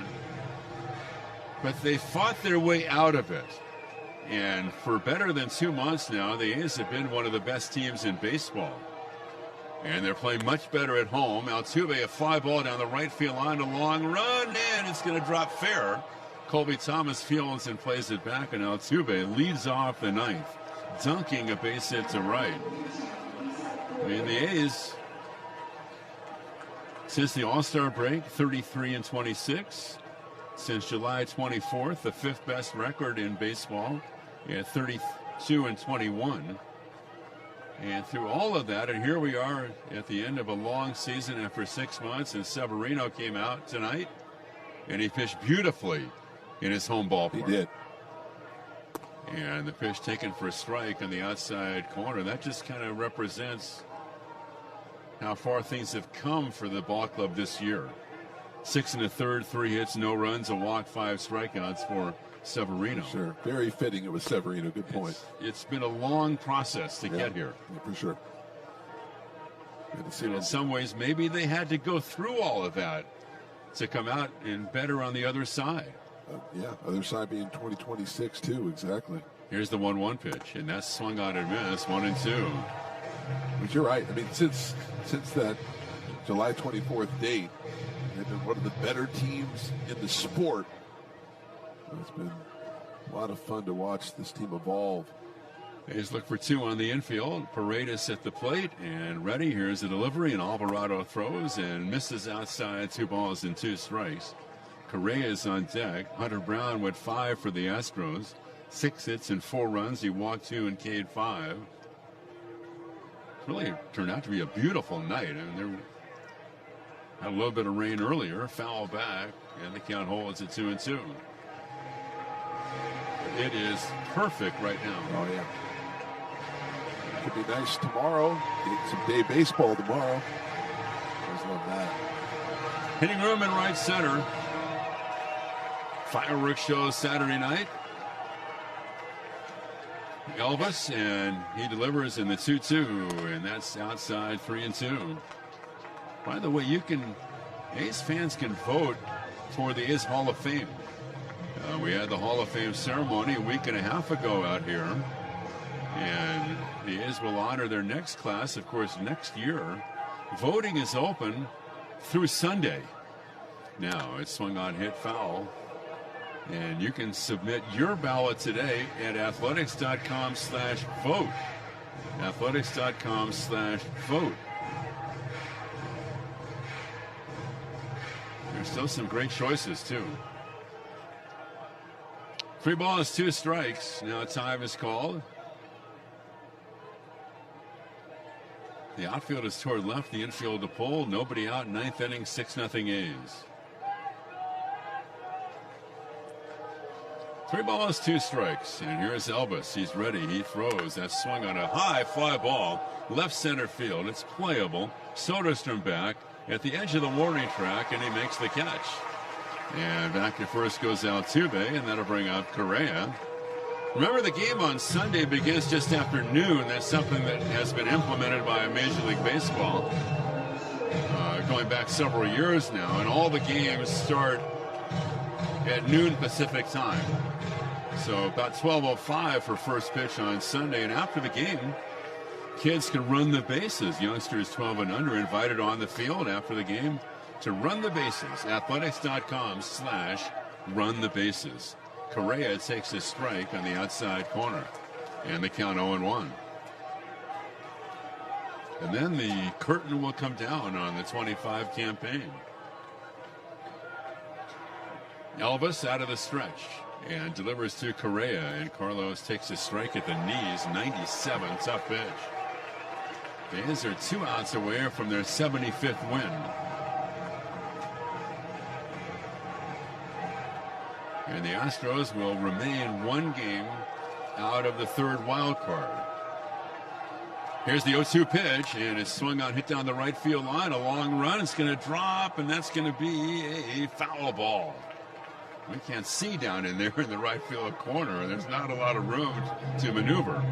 But they fought their way out of it. And for better than 2 months now, the A's have been one of the best teams in baseball. And they're playing much better at home. Altuve, a fly ball down the right field line, a long run, and it's going to drop fair. Colby Thomas fields and plays it back, and Altuve leads off the ninth, dunking a base hit to right. I mean, the A's Since the All-Star break, 33-26. Since July 24th, the 5th best record in baseball at 32-21. And through all of that, and here we are at the end of a long season after 6 months, and Severino came out tonight, and he pitched beautifully in his home ballpark. He did. And the pitch taken for a strike on the outside corner. That just kind of represents how far things have come for the ball club this year. 6 1/3, 3 hits, no runs, a walk, 5 strikeouts for Severino. Sure. Very fitting it was Severino. Good point. It's been a long process to get here. Yeah, for sure. And in some ways, maybe they had to go through all of that to come out and better on the other side. Yeah, other side being 2026 too, exactly. Here's the 1-1 pitch, and that's swung on and missed, 1-2. But you're right. I mean, since that July 24th date, they've been one of the better teams in the sport. It's been a lot of fun to watch this team evolve. A's look for 2 on the infield. Paredes at the plate and ready. Here's the delivery, and Alvarado throws and misses outside. 2 balls and 2 strikes. Correa is on deck. Hunter Brown with 5 for the Astros. 6 hits and 4 runs. He walked 2 and K'd 5. Really turned out to be a beautiful night. And there had a little bit of rain earlier. Foul back, and the count holds at 2-2. It is perfect right now. Oh, yeah. Could be nice tomorrow. Get some day baseball tomorrow. Always love that. Hitting room in right center. Fireworks show Saturday night. Elvis, and he delivers in the 2-2, and that's outside 3-2. By the way, A's fans can vote for the A's Hall of Fame. We had the Hall of Fame ceremony a week and a half ago out here, and the A's will honor their next class, of course, next year. Voting is open through Sunday. Now, it's swung on, hit, foul. And you can submit your ballot today at athletics.com/vote. Athletics.com/vote. There's still some great choices, too. 3 balls, 2 strikes. Now time is called. The outfield is toward left, the infield to pull. Nobody out, 9th inning, 6-0 A's. 3 balls, 2 strikes. And here's Elvis. He's ready. He throws. That's swung on a high fly ball. Left center field. It's playable. Soderstrom back at the edge of the warning track, and he makes the catch. And back to first goes Altuve, and that'll bring up Correa. Remember, the game on Sunday begins just after noon. That's something that has been implemented by Major League Baseball going back several years now. And all the games start at noon Pacific time. So about 12:05 for first pitch on Sunday. And after the game, kids can run the bases. Youngsters 12 and under invited on the field after the game to run the bases. Athletics.com/run the bases. Correa takes a strike on the outside corner. And the count 0-1. And then the curtain will come down on the 25 campaign. Elvis out of the stretch and delivers to Correa, and Carlos takes a strike at the knees. 97, tough pitch. The A's are 2 outs away from their 75th win. And the Astros will remain 1 game out of the 3rd wild card. Here's the 0-2 pitch, and it's swung on, hit down the right field line. A long run. It's going to drop, and that's going to be a foul ball. We can't see down in there in the right field corner. There's not a lot of room to maneuver.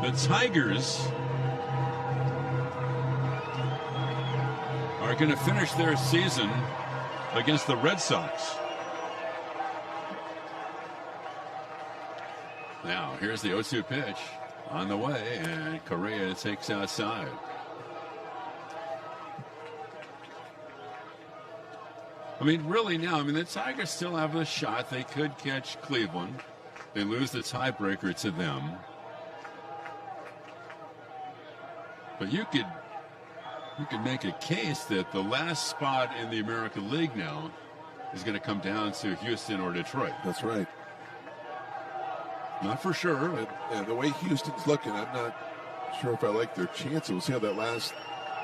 The Tigers are going to finish their season against the Red Sox. Now, here's the 0-2 pitch on the way, and Correa takes outside. I mean, really now, the Tigers still have a shot. They could catch Cleveland. They lose the tiebreaker to them. But you could make a case that the last spot in the American League now is going to come down to Houston or Detroit. That's right. Not for sure. And the way Houston's looking, I'm not sure if I like their chances. We'll see how that last.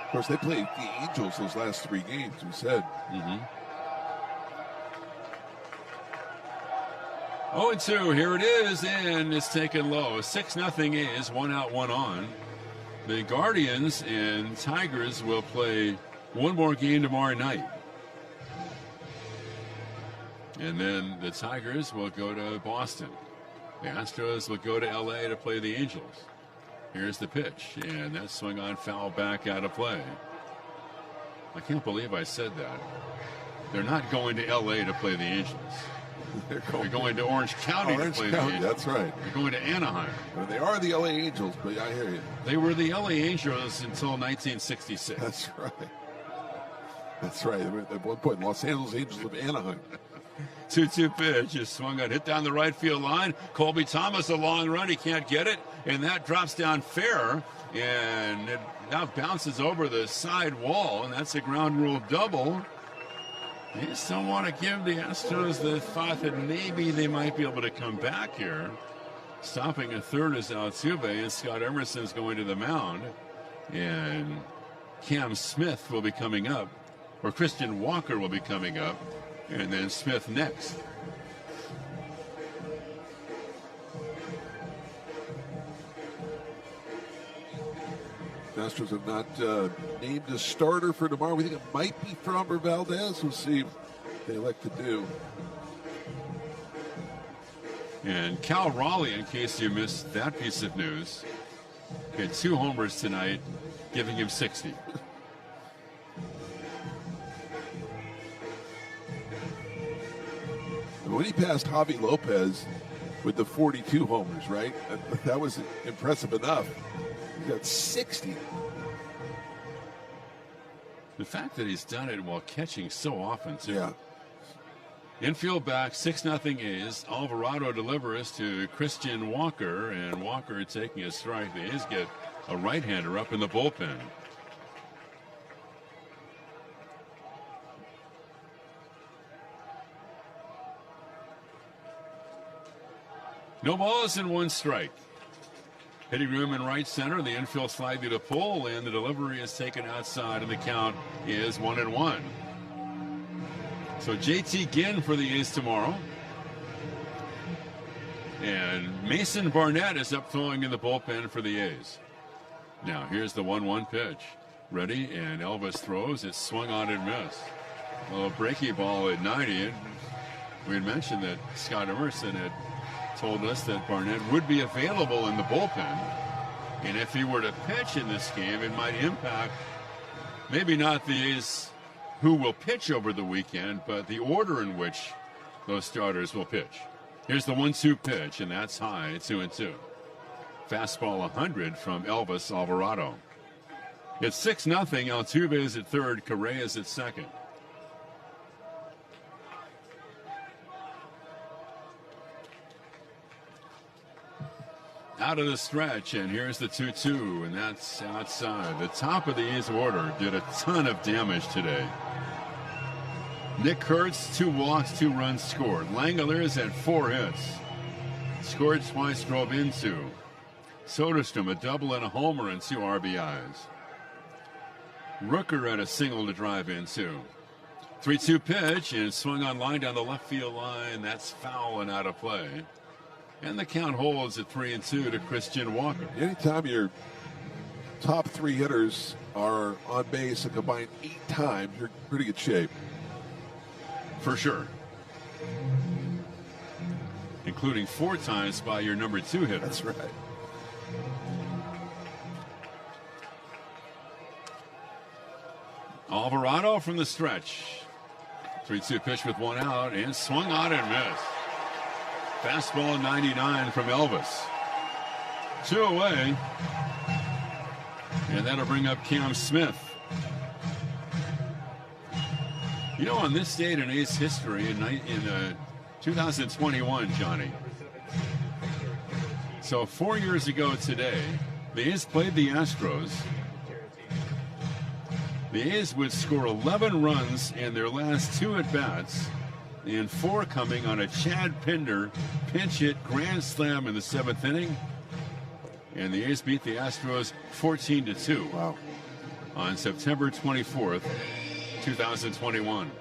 Of course, they played the Angels those last 3 games, we said. Mm-hmm. 0-2, here it is, and it's taken low. 6-0 A's, 1 out, 1 on. The Guardians and Tigers will play one more game tomorrow night. And then the Tigers will go to Boston. The Astros will go to L.A. to play the Angels. Here's the pitch, and that swung on foul back out of play. I can't believe I said that. They're not going to L.A. to play the Angels. They're going to Orange County to play the Angels. That's right. They're going to Anaheim. Well, they are the L.A. Angels, but I hear you. They were the L.A. Angels until 1966. That's right. That's right. At one point, Los Angeles Angels of Anaheim. 2-2 pitch is swung on, hit down the right field line. Colby Thomas, a long run. He can't get it, and that drops down fair, and it now bounces over the side wall, and that's a ground rule double. You just don't want to give the Astros the thought that maybe they might be able to come back here. Stopping at third is Altuve, and Scott Emerson's going to the mound, and Cam Smith will be coming up, or Christian Walker will be coming up, and then Smith next. The Astros have not named a starter for tomorrow. We think it might be Framber Valdez. We'll see what they elect to do. And Cal Raleigh, in case you missed that piece of news, had 2 homers tonight, giving him 60. When he passed Javi Lopez with the 42 homers, right? That was impressive enough. He got 60. The fact that he's done it while catching so often, too. Yeah. Infield back, 6-0 A's. Alvarado delivers to Christian Walker, and Walker taking a strike. The A's get a right-hander up in the bullpen. No balls and 1 strike. Hitting room in right center. The infield slightly to pull, and the delivery is taken outside, and the count is 1-1. So JT Ginn for the A's tomorrow. And Mason Barnett is up throwing in the bullpen for the A's. Now here's the 1-1 pitch. Ready, and Elvis throws. It's swung on and missed. A breaky ball at 90. We had mentioned that Scott Emerson had told us that Barnett would be available in the bullpen, and if he were to pitch in this game, it might impact maybe not the A's who will pitch over the weekend, but the order in which those starters will pitch. Here's the 1-2 pitch, and that's high, 2-2. Fastball 100 from Elvis Alvarado. It's 6-0. Altuve is at third, Correa is at second. Out of the stretch, and here's the 2-2, and that's outside. The top of the A's order did a ton of damage today. Nick Kurtz, 2 walks, 2 runs scored. Langeliers had 4 hits. Scored twice, drove in 2. Soderstrom, a double and a homer and 2 RBIs. Rooker had a single to drive in 2. 3-2 pitch, and swung on line down the left field line. That's foul and out of play. And the count holds at 3-2 to Christian Walker. Anytime your top 3 hitters are on base a combined 8 times, you're in pretty good shape. For sure. Including 4 times by your number 2 hitter. That's right. Alvarado from the stretch. 3-2 pitch with 1 out, and swung on and missed. Fastball 99 from Elvis. 2 away. And that'll bring up Cam Smith. You know, on this date in A's history in 2021, Johnny. So 4 years ago today, the A's played the Astros. The A's would score 11 runs in their last 2 at-bats, and 4 coming on a Chad Pinder pinch hit grand slam in the 7th inning. And the A's beat the Astros 14-2. Wow. On September 24th, 2021.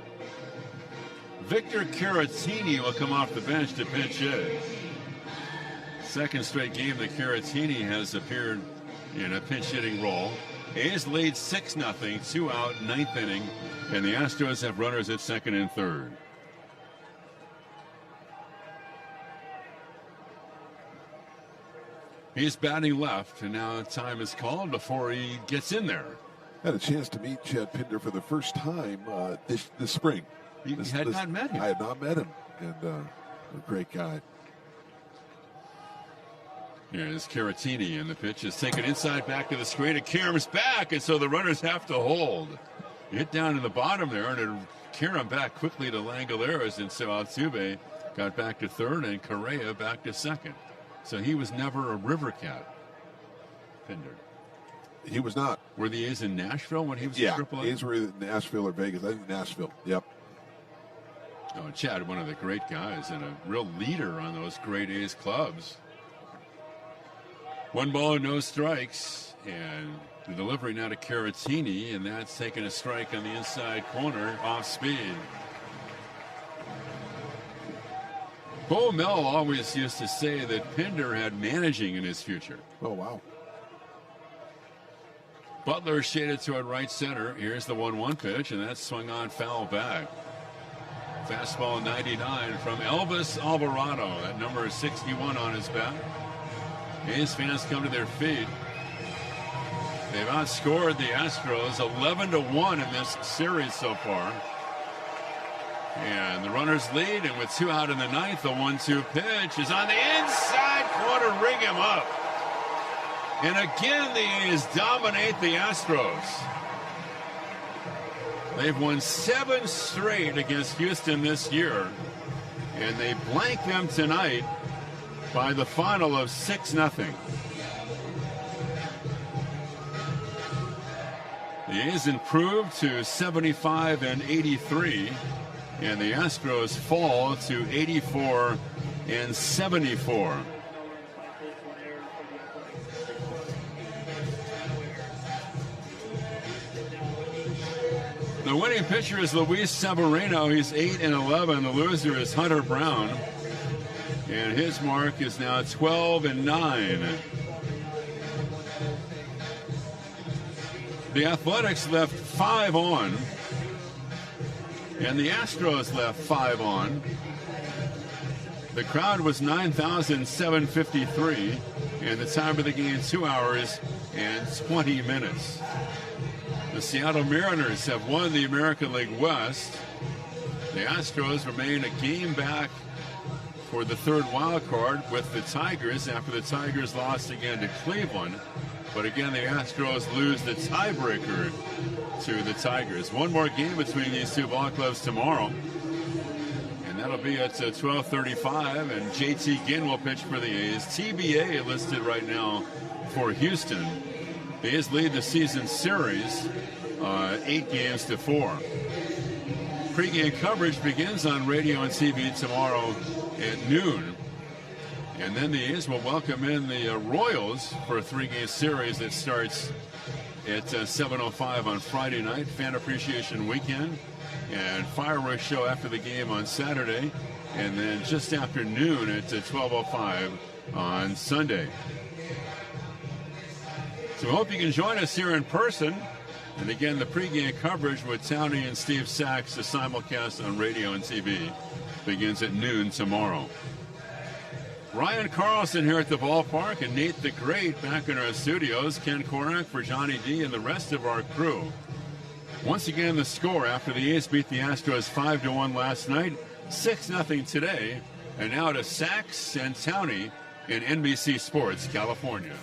Victor Caratini will come off the bench to pinch hit. Second straight game that Caratini has appeared in a pinch hitting role. A's lead 6-0, 2 out, 9th inning, and the Astros have runners at second and third. He's batting left, and now time is called before he gets in there. Had a chance to meet Chad Pinder for the first time this spring. You had not met him. I had not met him, and a great guy. Here's Caratini, and the pitch is taken inside back to the screen. It Karam's back, and so the runners have to hold. Hit down in the bottom there, and it Karam back quickly to Langoliers, and so Altuve got back to third, and Correa back to second. So he was never a River Cat, Pinder. He was not. Were the A's in Nashville when he was in AAA? A's were in Nashville or Vegas. I think Nashville. Yep. Oh, Chad, one of the great guys and a real leader on those great A's clubs. 1 ball, no strikes, and the delivery now to Caratini, and that's taking a strike on the inside corner off speed. Bo Mel always used to say that Pinder had managing in his future. Oh, wow. Butler shaded toward right center. Here's the 1-1 pitch, and that's swung on foul back. Fastball 99 from Elvis Alvarado. That number is 61 on his bat. A's fans come to their feet. They've outscored the Astros 11-1 in this series so far. And the runners lead, and with 2 out in the 9th, the 1-2 pitch is on the inside corner, ring him up. And again, the A's dominate the Astros. They've won 7 straight against Houston this year, and they blank them tonight by the final of 6-0. The A's improved to 75-83, and the Astros fall to 84-74. The winning pitcher is Luis Severino. He's 8-11. The loser is Hunter Brown, and his mark is now 12-9. The Athletics left 5 on, and the Astros left 5 on. The crowd was 9,753, and the time of the game 2 hours and 20 minutes. The Seattle Mariners have won the American League West. The Astros remain a game back for the 3rd wild card with the Tigers after the Tigers lost again to Cleveland. But again, the Astros lose the tiebreaker to the Tigers. One more game between these two ball clubs tomorrow, and that'll be at 12:35. And JT Ginn will pitch for the A's. TBA listed right now for Houston. The A's lead the season series 8-4. Pre-game coverage begins on radio and TV tomorrow at noon. And then the A's will welcome in the Royals for a 3-game series that starts at 7:05 on Friday night, Fan Appreciation Weekend, and fireworks show after the game on Saturday, and then just after noon at 12:05 on Sunday. So we hope you can join us here in person. And again, the pregame coverage with Towney and Steve Sachs, the simulcast on radio and TV, begins at noon tomorrow. Ryan Carlson here at the ballpark, and Nate the Great back in our studios. Ken Korak for Johnny D and the rest of our crew. Once again, the score after the A's beat the Astros 5-1 last night, 6-0 today, and now to Sachs and Towney in NBC Sports, California.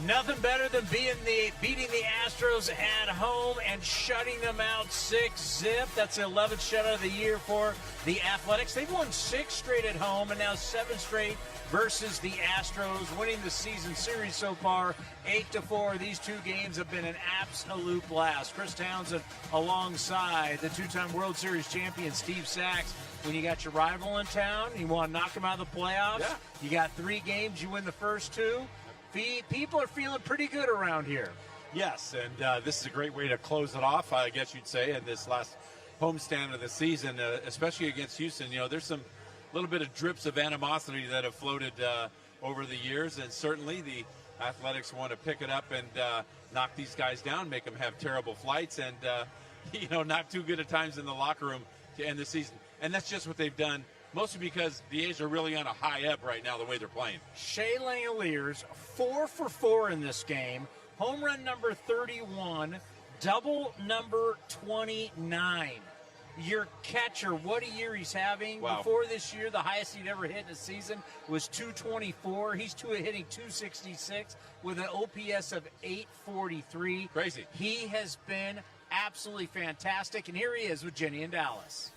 Nothing better than beating the Astros at home and shutting them out 6-0. That's the 11th shutout of the year for the Athletics. They've won 6 straight at home and now 7 straight versus the Astros, winning the season series so far 8-4. These 2 games have been an absolute blast. Chris Townsend alongside the 2-time World Series champion Steve Sachs. When you got your rival in town, you want to knock them out of the playoffs. Yeah. You got 3 games, you win the first 2. People are feeling pretty good around here. Yes, and this is a great way to close it off, I guess you'd say, in this last homestand of the season, especially against Houston. You know, there's some little bit of drips of animosity that have floated over the years, and certainly the Athletics want to pick it up and knock these guys down, make them have terrible flights, and, not too good at times in the locker room to end the season. And that's just what they've done, mostly because the A's are really on a high ebb right now, the way they're playing. Shea Langoliers, 4 for 4 in this game. Home run number 31, double number 29. Your catcher, what a year he's having. Wow. Before this year, the highest he'd ever hit in a season was 224. He's hitting 266 with an OPS of 843. Crazy. He has been absolutely fantastic, and here he is with Jenny in Dallas.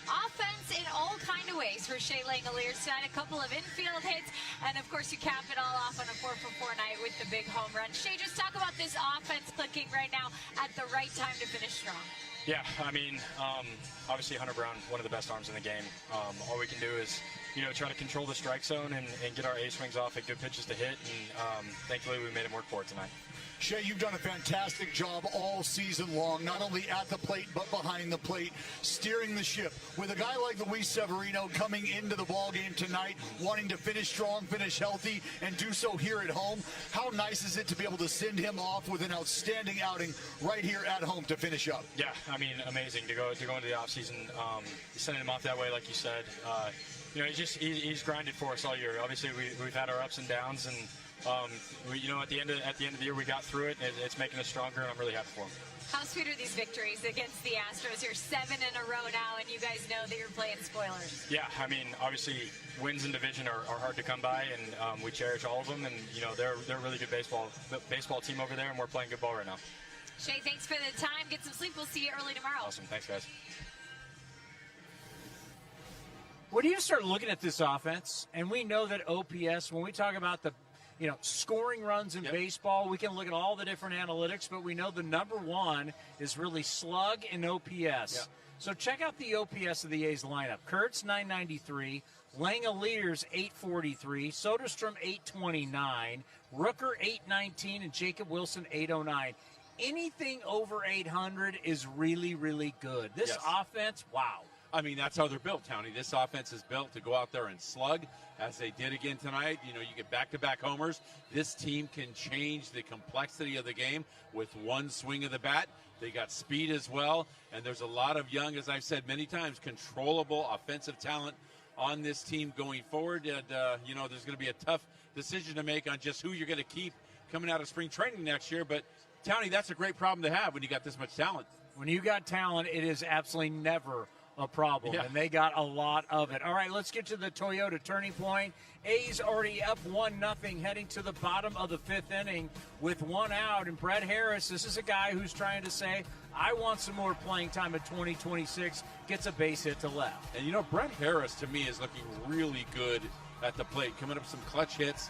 Offense in all kind of ways for Shea Langoliers tonight. A couple of infield hits, and of course you cap it all off on a 4-for-4 night with the big home run. Shea, just talk about this offense clicking right now at the right time to finish strong. Yeah, I mean, obviously Hunter Brown, one of the best arms in the game. All we can do is, try to control the strike zone and get our A swings off at good pitches to hit, and thankfully we made him work for it tonight. Shea, you've done a fantastic job all season long, not only at the plate but behind the plate, steering the ship. With a guy like Luis Severino coming into the ballgame tonight, wanting to finish strong, finish healthy, and do so here at home, how nice is it to be able to send him off with an outstanding outing right here at home to finish up? Yeah, I mean, amazing to go into the offseason, sending him off that way, like you said. He's grinded for us all year. Obviously, we've had our ups and downs, and at the end of the year, we got through it. It's making us stronger, and I'm really happy for him. How sweet are these victories against the Astros? You're 7 in a row now, and you guys know that you're playing spoilers. Yeah, I mean, obviously, wins in division are hard to come by, and we cherish all of them. And they're a really good baseball team over there, and we're playing good ball right now. Shea, thanks for the time. Get some sleep. We'll see you early tomorrow. Awesome. Thanks, guys. When you start looking at this offense, and we know that OPS, when we talk about the scoring runs in baseball, we can look at all the different analytics, but we know the number one is really slug and OPS. Yeah. So check out the OPS of the A's lineup. Kurtz, 993. Langoliers, 843. Soderstrom, 829. Rooker, 819. And Jacob Wilson, 809. Anything over 800 is really, really good. This offense, wow. I mean, that's how they're built, Townie. This offense is built to go out there and slug, as they did again tonight. You get back-to-back homers. This team can change the complexity of the game with one swing of the bat. They got speed as well, and there's a lot of young, as I've said many times, controllable offensive talent on this team going forward. And, there's going to be a tough decision to make on just who you're going to keep coming out of spring training next year. But, Townie, that's a great problem to have when you got this much talent. When you got talent, it is absolutely never a problem, and they got a lot of it. All right, let's get to the Toyota turning point. A's already up 1-0 heading to the bottom of the 5th inning with 1 out, and Brett Harris, this is a guy who's trying to say, I want some more playing time at 2026, gets a base hit to left. And, Brett Harris, to me, is looking really good at the plate, coming up some clutch hits,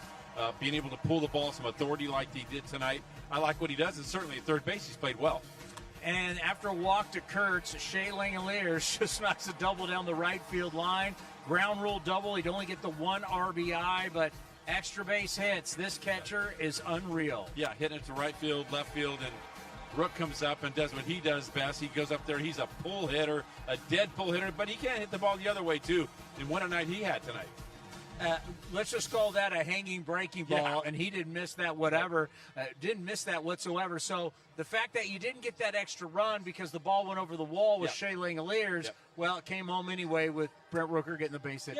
being able to pull the ball, some authority like he did tonight. I like what he does, and certainly at third base, he's played well. And after a walk to Kurtz, Shea Langoliers just knocks a double down the right field line. Ground rule double. He'd only get the 1 RBI, but extra base hits. This catcher is unreal. Yeah, hitting it to right field, left field, and Rook comes up and does what he does best. He goes up there. He's a pull hitter, a dead pull hitter, but he can't hit the ball the other way, too. And what a night he had tonight. Let's just call that a hanging breaking ball, and he didn't miss that didn't miss that whatsoever. So the fact that you didn't get that extra run because the ball went over the wall with Shea Langoliers, well, it came home anyway with Brent Rooker getting the base hit.